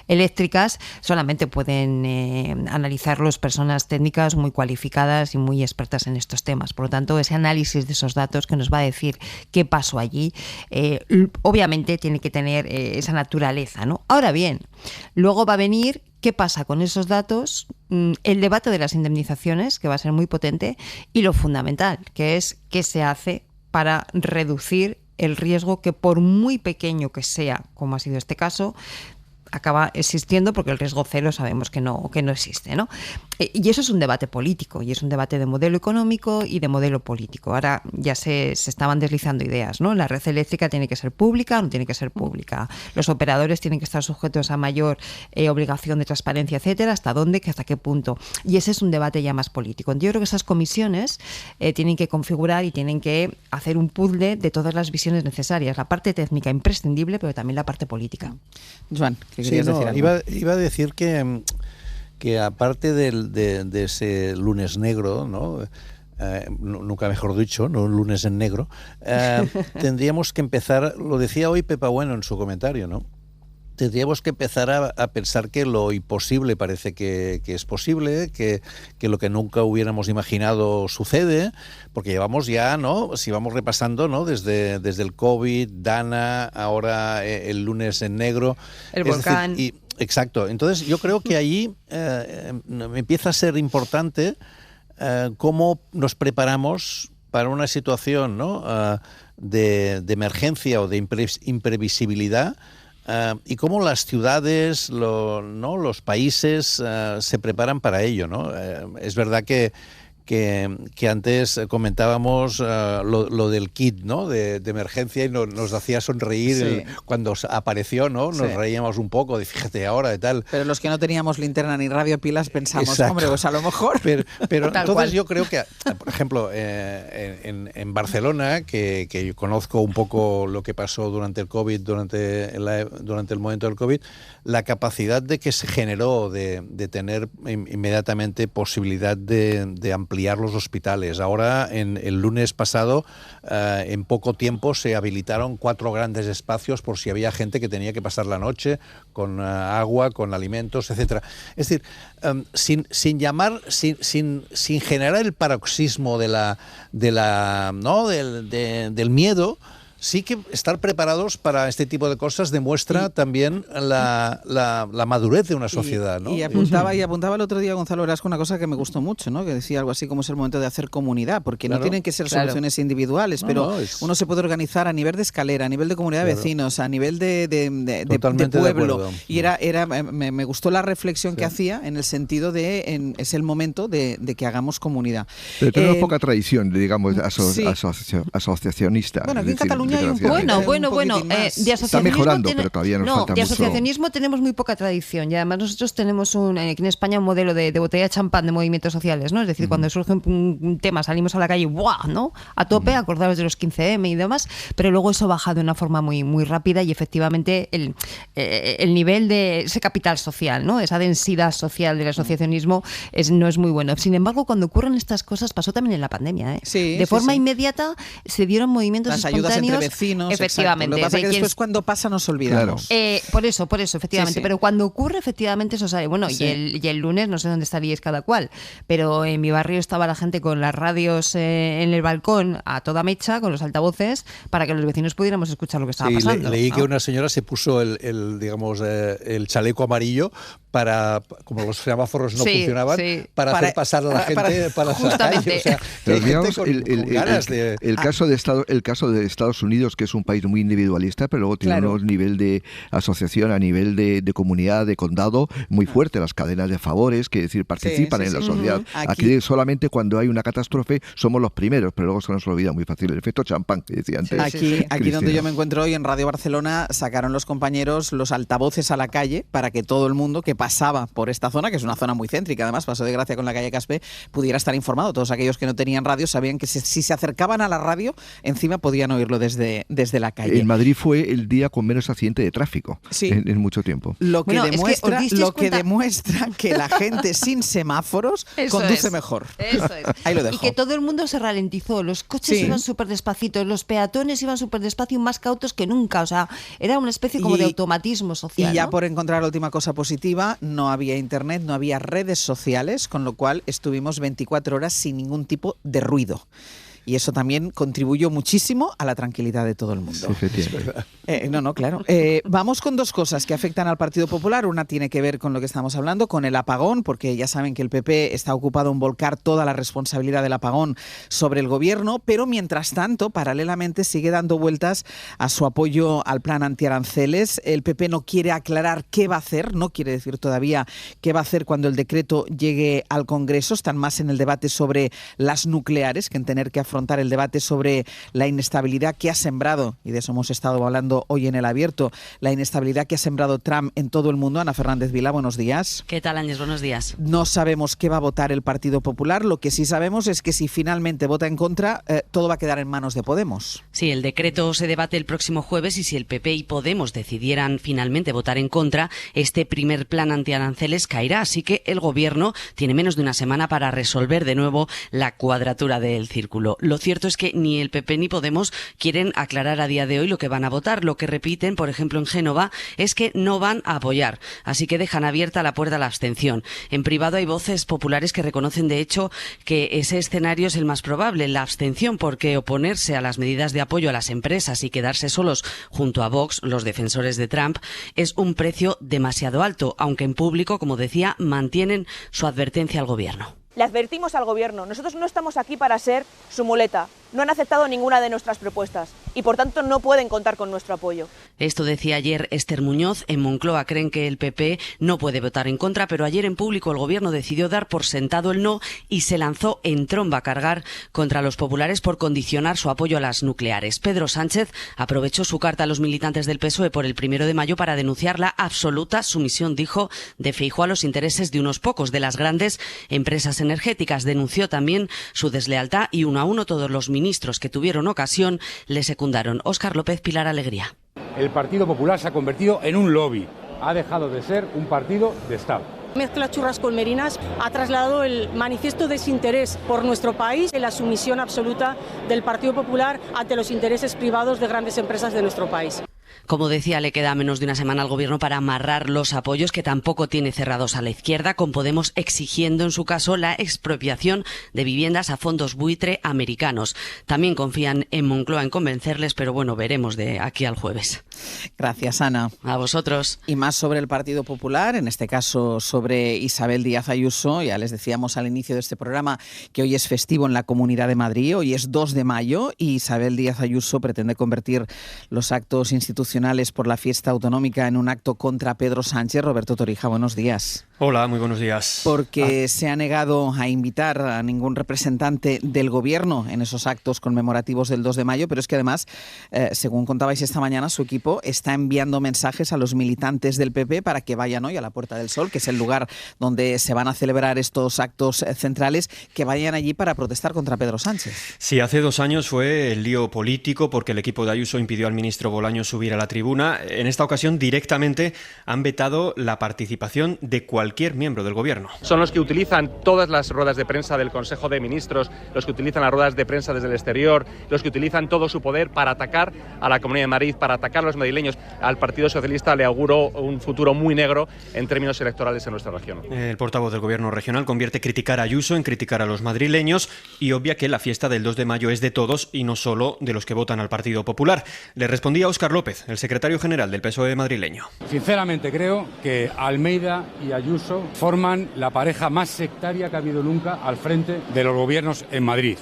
eléctricas, solamente pueden analizarlos personas técnicas muy cualificadas y muy expertas en estos temas. Por lo tanto, ese análisis de esos datos que nos va a decir qué pasó allí, obviamente tiene que tener esa naturaleza, ¿no? Ahora bien, luego va a venir qué pasa con esos datos, el debate de las indemnizaciones, que va a ser muy potente, y lo fundamental, que es qué se hace para reducir el riesgo que, por muy pequeño que sea, como ha sido este caso, acaba existiendo, porque el riesgo cero sabemos que no existe, ¿no? Y eso es un debate político, y es un debate de modelo económico y de modelo político. Ahora ya se estaban deslizando ideas, ¿no? La red eléctrica tiene que ser pública o no tiene que ser pública. Los operadores tienen que estar sujetos a mayor obligación de transparencia, etcétera. ¿Hasta dónde? ¿Hasta qué punto? Y ese es un debate ya más político. Yo creo que esas comisiones tienen que configurar y tienen que hacer un puzzle de todas las visiones necesarias. La parte técnica imprescindible, pero también la parte política. Joan, ¿qué querías decir? Iba a decir que aparte de ese lunes negro, ¿no? Nunca mejor dicho, no un lunes en negro, tendríamos que empezar, lo decía hoy Pepa Bueno en su comentario, ¿no? tendríamos que empezar a pensar que lo imposible parece que es posible, que lo que nunca hubiéramos imaginado sucede, porque llevamos ya, ¿no? Si vamos repasando, ¿no? Desde el COVID, Dana, ahora el lunes en negro. El volcán. Exacto. Entonces yo creo que allí empieza a ser importante cómo nos preparamos para una situación, ¿no? De emergencia o de imprevisibilidad. Y cómo las ciudades, los países se preparan para ello, ¿no? Es verdad que antes comentábamos lo del kit, ¿no? de emergencia, y nos hacía sonreír cuando apareció, ¿no? Nos reíamos un poco de fíjate ahora de tal. Pero los que no teníamos linterna ni radio pilas pensamos, Exacto. hombre, pues a lo mejor. Pero entonces cual. yo creo que, por ejemplo, en Barcelona, que yo conozco un poco lo que pasó durante el COVID, durante el momento del COVID, la capacidad de que se generó de tener inmediatamente posibilidad de ampliar los hospitales. Ahora, el lunes pasado, en poco tiempo se habilitaron 4 grandes espacios por si había gente que tenía que pasar la noche con agua, con alimentos, etcétera. Es decir, sin generar el paroxismo del miedo. Sí que estar preparados para este tipo de cosas demuestra también la madurez de una sociedad, ¿no? Y apuntaba el otro día Gonzalo Velasco una cosa que me gustó mucho, ¿no? Que decía algo así como es el momento de hacer comunidad, porque no tienen que ser soluciones individuales, pero uno se puede organizar a nivel de escalera, a nivel de comunidad de vecinos, a nivel de pueblo. Y me gustó la reflexión que hacía en el sentido de es el momento de que hagamos comunidad. Pero tenemos poca tradición, digamos, asociacionista. Bueno, aquí en Cataluña hay un poco. Bueno, de asociacionismo está mejorando, pero todavía nos falta de mucho. asociacionismo tenemos muy poca tradición, y además nosotros tenemos aquí en España un modelo de botella de champán de movimientos sociales, ¿no? Es decir, cuando surge un tema salimos a la calle, ¡buah!, ¿no? A tope, acordaros de los 15M y demás, pero luego eso baja de una forma muy, muy rápida, y efectivamente el nivel de ese capital social, ¿no? Esa densidad social del asociacionismo no es muy bueno. Sin embargo, cuando ocurren estas cosas, pasó también en la pandemia, de forma inmediata se dieron movimientos las espontáneos. Ayudas entre vecinos, efectivamente. Lo que pasa es que después cuando pasa nos olvidamos. Por eso, efectivamente. Pero cuando ocurre, efectivamente, eso sale. Bueno, y el lunes, no sé dónde estaríais cada cual, pero en mi barrio estaba la gente con las radios en el balcón a toda mecha, con los altavoces, para que los vecinos pudiéramos escuchar lo que estaba pasando. Leí que una señora se puso el chaleco amarillo para, como los semáforos no funcionaban, para hacer pasar a la gente para la calle. O sea, pero digamos, el caso de Estados Unidos, que es un país muy individualista, pero luego tiene un nivel de asociación a nivel de comunidad, de condado, muy fuerte. Las cadenas de favores, que decir, participan en la sociedad. Aquí solamente cuando hay una catástrofe somos los primeros, pero luego se nos olvida muy fácil el efecto champán que decía antes. Aquí donde yo me encuentro hoy, en Radio Barcelona, sacaron los compañeros los altavoces a la calle para que todo el mundo que pasaba por esta zona, que es una zona muy céntrica, además, Paso de Gracia con la calle Caspe, pudiera estar informado. Todos aquellos que no tenían radio sabían que si se acercaban a la radio, encima podían oírlo desde la calle. En Madrid fue el día con menos accidente de tráfico en mucho tiempo. Lo que demuestra que la gente sin semáforos conduce mejor. Eso es. Ahí lo dejo. Y que todo el mundo se ralentizó. Los coches iban súper despacitos, los peatones iban súper despacio, más cautos que nunca. O sea, era una especie como de automatismo social. Y ya por encontrar la última cosa positiva, no había internet, no había redes sociales, con lo cual estuvimos 24 horas sin ningún tipo de ruido. Y eso también contribuyó muchísimo a la tranquilidad de todo el mundo. Claro. Vamos con dos cosas que afectan al Partido Popular. Una tiene que ver con lo que estamos hablando, con el apagón, porque ya saben que el PP está ocupado en volcar toda la responsabilidad del apagón sobre el gobierno, pero mientras tanto, paralelamente, sigue dando vueltas a su apoyo al plan antiaranceles. El PP no quiere aclarar qué va a hacer, no quiere decir todavía qué va a hacer cuando el decreto llegue al Congreso. Están más en el debate sobre las nucleares que en tener que afrontar el debate sobre la inestabilidad que ha sembrado, y de eso hemos estado hablando hoy en El Abierto, la inestabilidad que ha sembrado Trump en todo el mundo. Ana Fernández Vila, buenos días. ¿Qué tal, Ángel? Buenos días. No sabemos qué va a votar el Partido Popular. Lo que sí sabemos es que si finalmente vota en contra, todo va a quedar en manos de Podemos. Sí, el decreto se debate el próximo jueves, y si el PP y Podemos decidieran finalmente votar en contra, este primer plan antiaranceles caerá. Así que el Gobierno tiene menos de una semana para resolver de nuevo la cuadratura del círculo. Lo cierto es que ni el PP ni Podemos quieren aclarar a día de hoy lo que van a votar. Lo que repiten, por ejemplo, en Génova, es que no van a apoyar. Así que dejan abierta la puerta a la abstención. En privado hay voces populares que reconocen, de hecho, que ese escenario es el más probable, la abstención, porque oponerse a las medidas de apoyo a las empresas y quedarse solos junto a Vox, los defensores de Trump, es un precio demasiado alto, aunque en público, como decía, mantienen su advertencia al gobierno. Le advertimos al gobierno, nosotros no estamos aquí para ser su muleta, no han aceptado ninguna de nuestras propuestas y por tanto no pueden contar con nuestro apoyo. Esto decía ayer Esther Muñoz. En Moncloa creen que el PP no puede votar en contra, pero ayer en público el gobierno decidió dar por sentado el no y se lanzó en tromba a cargar contra los populares por condicionar su apoyo a las nucleares. Pedro Sánchez aprovechó su carta a los militantes del PSOE por el 1 de mayo para denunciar la absoluta sumisión, dijo, de Feijóo a los intereses de unos pocos, de las grandes empresas energéticas. Denunció también su deslealtad y uno a uno todos los ministros que tuvieron ocasión le secundaron. Óscar López, Pilar Alegría. El Partido Popular se ha convertido en un lobby. Ha dejado de ser un partido de Estado. Mezcla churras con merinas, ha trasladado el manifiesto desinterés por nuestro país y la sumisión absoluta del Partido Popular ante los intereses privados de grandes empresas de nuestro país. Como decía, le queda menos de una semana al gobierno para amarrar los apoyos que tampoco tiene cerrados a la izquierda, con Podemos exigiendo en su caso la expropiación de viviendas a fondos buitre americanos. También confían en Moncloa en convencerles, pero bueno, veremos de aquí al jueves. Gracias, Ana. A vosotros. Y más sobre el Partido Popular, en este caso sobre Isabel Díaz Ayuso. Ya les decíamos al inicio de este programa que hoy es festivo en la Comunidad de Madrid, hoy es 2 de mayo y Isabel Díaz Ayuso pretende convertir los actos institucionales por la fiesta autonómica en un acto contra Pedro Sánchez. Roberto Torija, buenos días. Hola, muy buenos días. Porque se ha negado a invitar a ningún representante del gobierno en esos actos conmemorativos del 2 de mayo, pero es que además, según contabais esta mañana, su equipo está enviando mensajes a los militantes del PP para que vayan hoy a la Puerta del Sol, que es el lugar donde se van a celebrar estos actos centrales, que vayan allí para protestar contra Pedro Sánchez. Sí, hace 2 años fue el lío político porque el equipo de Ayuso impidió al ministro Bolaños subir a la tribuna. En esta ocasión directamente han vetado la participación de cualquier miembro del gobierno. Son los que utilizan todas las ruedas de prensa del Consejo de Ministros, los que utilizan las ruedas de prensa desde el exterior, los que utilizan todo su poder para atacar a la Comunidad de Madrid, para atacar a los madrileños. Al Partido Socialista le auguro un futuro muy negro en términos electorales en nuestra región. El portavoz del gobierno regional convierte criticar a Ayuso en criticar a los madrileños y obvia que la fiesta del 2 de mayo es de todos y no solo de los que votan al Partido Popular. Le respondía Óscar López, el secretario general del PSOE madrileño. Sinceramente creo que Almeida y Ayuso forman la pareja más sectaria que ha habido nunca al frente de los gobiernos en Madrid.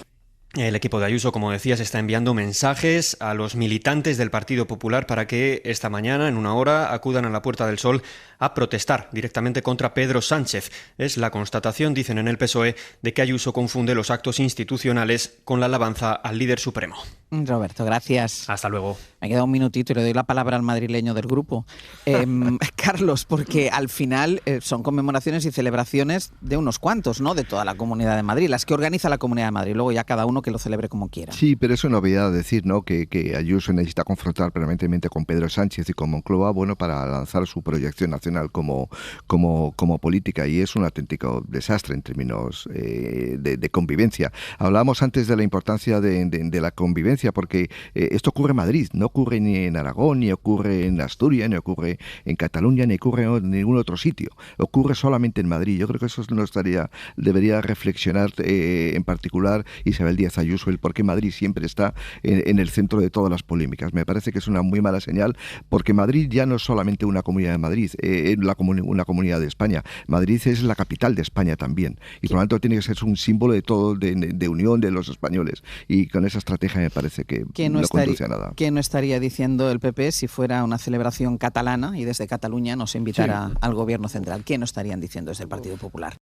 El equipo de Ayuso, como decías, está enviando mensajes a los militantes del Partido Popular para que esta mañana, en 1 hora, acudan a la Puerta del Sol a protestar directamente contra Pedro Sánchez. Es la constatación, dicen en el PSOE, de que Ayuso confunde los actos institucionales con la alabanza al líder supremo. Roberto, gracias. Hasta luego. Me queda un minutito y le doy la palabra al madrileño del grupo. Carlos, porque al final son conmemoraciones y celebraciones de unos cuantos, ¿no? De toda la Comunidad de Madrid, las que organiza la Comunidad de Madrid. Luego ya cada uno que lo celebre como quiera. Sí, pero es una obviedad decir, ¿no?, que Ayuso necesita confrontar permanentemente con Pedro Sánchez y con Moncloa, bueno, para lanzar su proyección nacional como política, y es un auténtico desastre en términos de convivencia. Hablábamos antes de la importancia de la convivencia, porque esto ocurre en Madrid, no ocurre ni en Aragón, ni ocurre en Asturias, ni ocurre en Cataluña, ni ocurre en ningún otro sitio. Ocurre solamente en Madrid. Yo creo que eso debería reflexionar en particular Isabel Díaz Ayuso, el por qué Madrid siempre está en el centro de todas las polémicas. Me parece que es una muy mala señal, porque Madrid ya no es solamente una comunidad de Madrid, una comunidad de España. Madrid es la capital de España también, y por lo tanto tiene que ser un símbolo de todo, de unión de los españoles, y con esa estrategia me parece que no conduce a nada. ¿Qué no estaría diciendo el PP si fuera una celebración catalana y desde Cataluña nos invitara al gobierno central? ¿Qué no estarían diciendo desde el Partido Popular?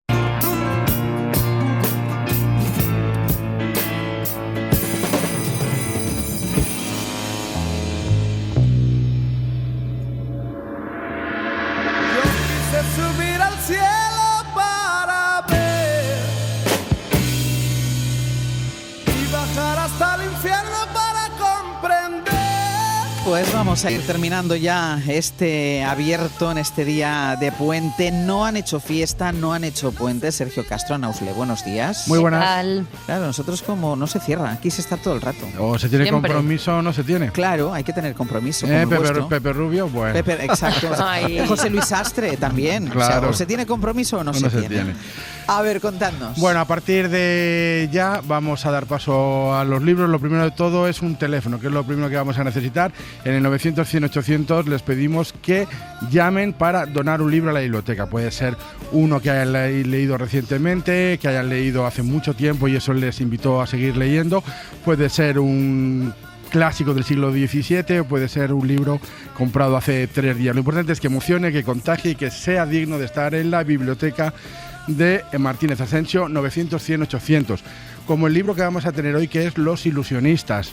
Subir al cielo para ver y bajar hasta el infierno para comprender Pues vamos a ir terminando ya este abierto en este día de puente. No han hecho fiesta, no han hecho puente. Sergio Castro, Nausle, buenos días. Muy buenas. Claro, nosotros como no se cierra, aquí se está todo el rato. O se tiene siempre compromiso o no se tiene. Claro, hay que tener compromiso. Pepe Rubio, bueno. Pepe, exacto. José Luis Sastre también. Claro. O sea, o se tiene compromiso o no se tiene. A ver, contadnos. Bueno, a partir de ya vamos a dar paso a los libros. Lo primero de todo es un teléfono, que es lo primero que vamos a necesitar. En el 900-100-800 les pedimos que llamen para donar un libro a la biblioteca. Puede ser uno que hayan leído recientemente, que hayan leído hace mucho tiempo y eso les invitó a seguir leyendo. Puede ser un clásico del siglo XVII o puede ser un libro comprado hace 3 días. Lo importante es que emocione, que contagie y que sea digno de estar en la biblioteca de Martínez Asensio, 900-100-800. Como el libro que vamos a tener hoy, que es Los ilusionistas,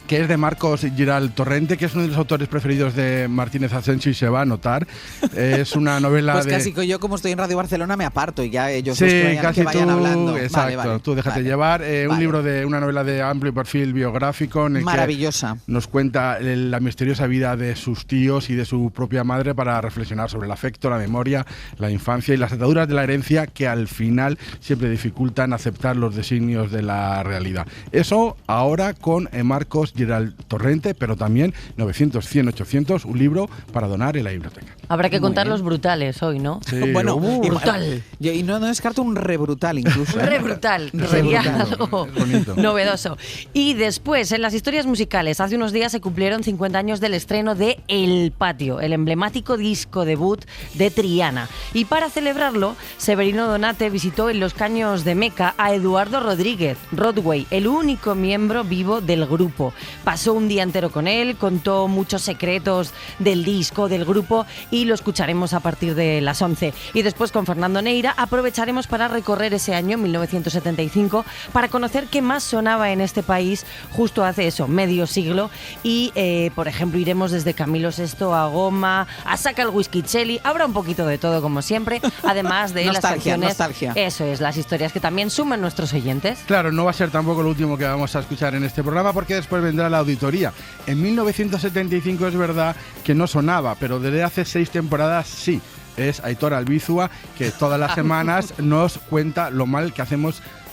que es de Marcos Giral Torrente, que es uno de los autores preferidos de Martínez Asensio y se va a notar. Es una novela pues casi que yo, como estoy en Radio Barcelona, me aparto y ya ellos que vayan tú, hablando. Exacto, vale, tú déjate llevar. Un libro de una novela de amplio perfil biográfico en el maravillosa. Que nos cuenta la misteriosa vida de sus tíos y de su propia madre para reflexionar sobre el afecto, la memoria, la infancia y las ataduras de la herencia que al final siempre dificultan aceptar los designios de la realidad. Eso ahora con Marcos Giral Torrente, pero también 900-100-800, un libro para donar en la biblioteca. Habrá que contar los brutales hoy, ¿no? Sí, bueno, brutal. Y no descarto un rebrutal incluso. Un rebrutal, que sería algo novedoso. Y después, en las historias musicales, hace unos días se cumplieron 50 años del estreno de El Patio, el emblemático disco debut de Triana. Y para celebrarlo, Severino Donate visitó en los Caños de Meca a Eduardo Rodríguez, Rodway, el único miembro vivo del grupo. Pasó un día entero con él, contó muchos secretos del disco, del grupo, y lo escucharemos a partir de las 11. Y después con Fernando Neira aprovecharemos para recorrer ese año 1975 para conocer qué más sonaba en este país justo hace eso, medio siglo. Y, por ejemplo, iremos desde Camilo VI a Goma, a Saca el Whisky Cheli. Habrá un poquito de todo, como siempre, además de las canciones. Nostalgia. Eso es, las historias que también suman nuestros oyentes. Claro, no va a ser tampoco lo último que vamos a escuchar en este programa, porque después vendrá la auditoría. En 1975 es verdad que no sonaba, pero desde hace 6 temporadas sí. Es Aitor Albizua, que todas las semanas nos cuenta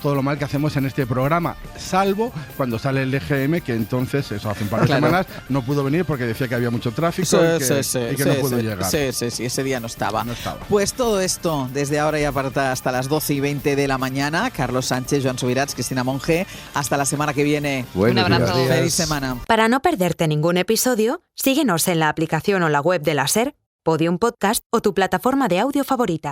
todo lo mal que hacemos en este programa, salvo cuando sale el EGM, que entonces, eso hace un par de semanas, no pudo venir porque decía que había mucho tráfico y que no pudo llegar. Sí, ese día no estaba. Pues todo esto, desde ahora y hasta las 12:20 de la mañana. Carlos Sánchez, Joan Subirats, Cristina Monge. Hasta la semana que viene. Un abrazo. Feliz semana. Para no perderte ningún episodio, síguenos en la aplicación o la web de la SER, Podium Podcast o tu plataforma de audio favorita.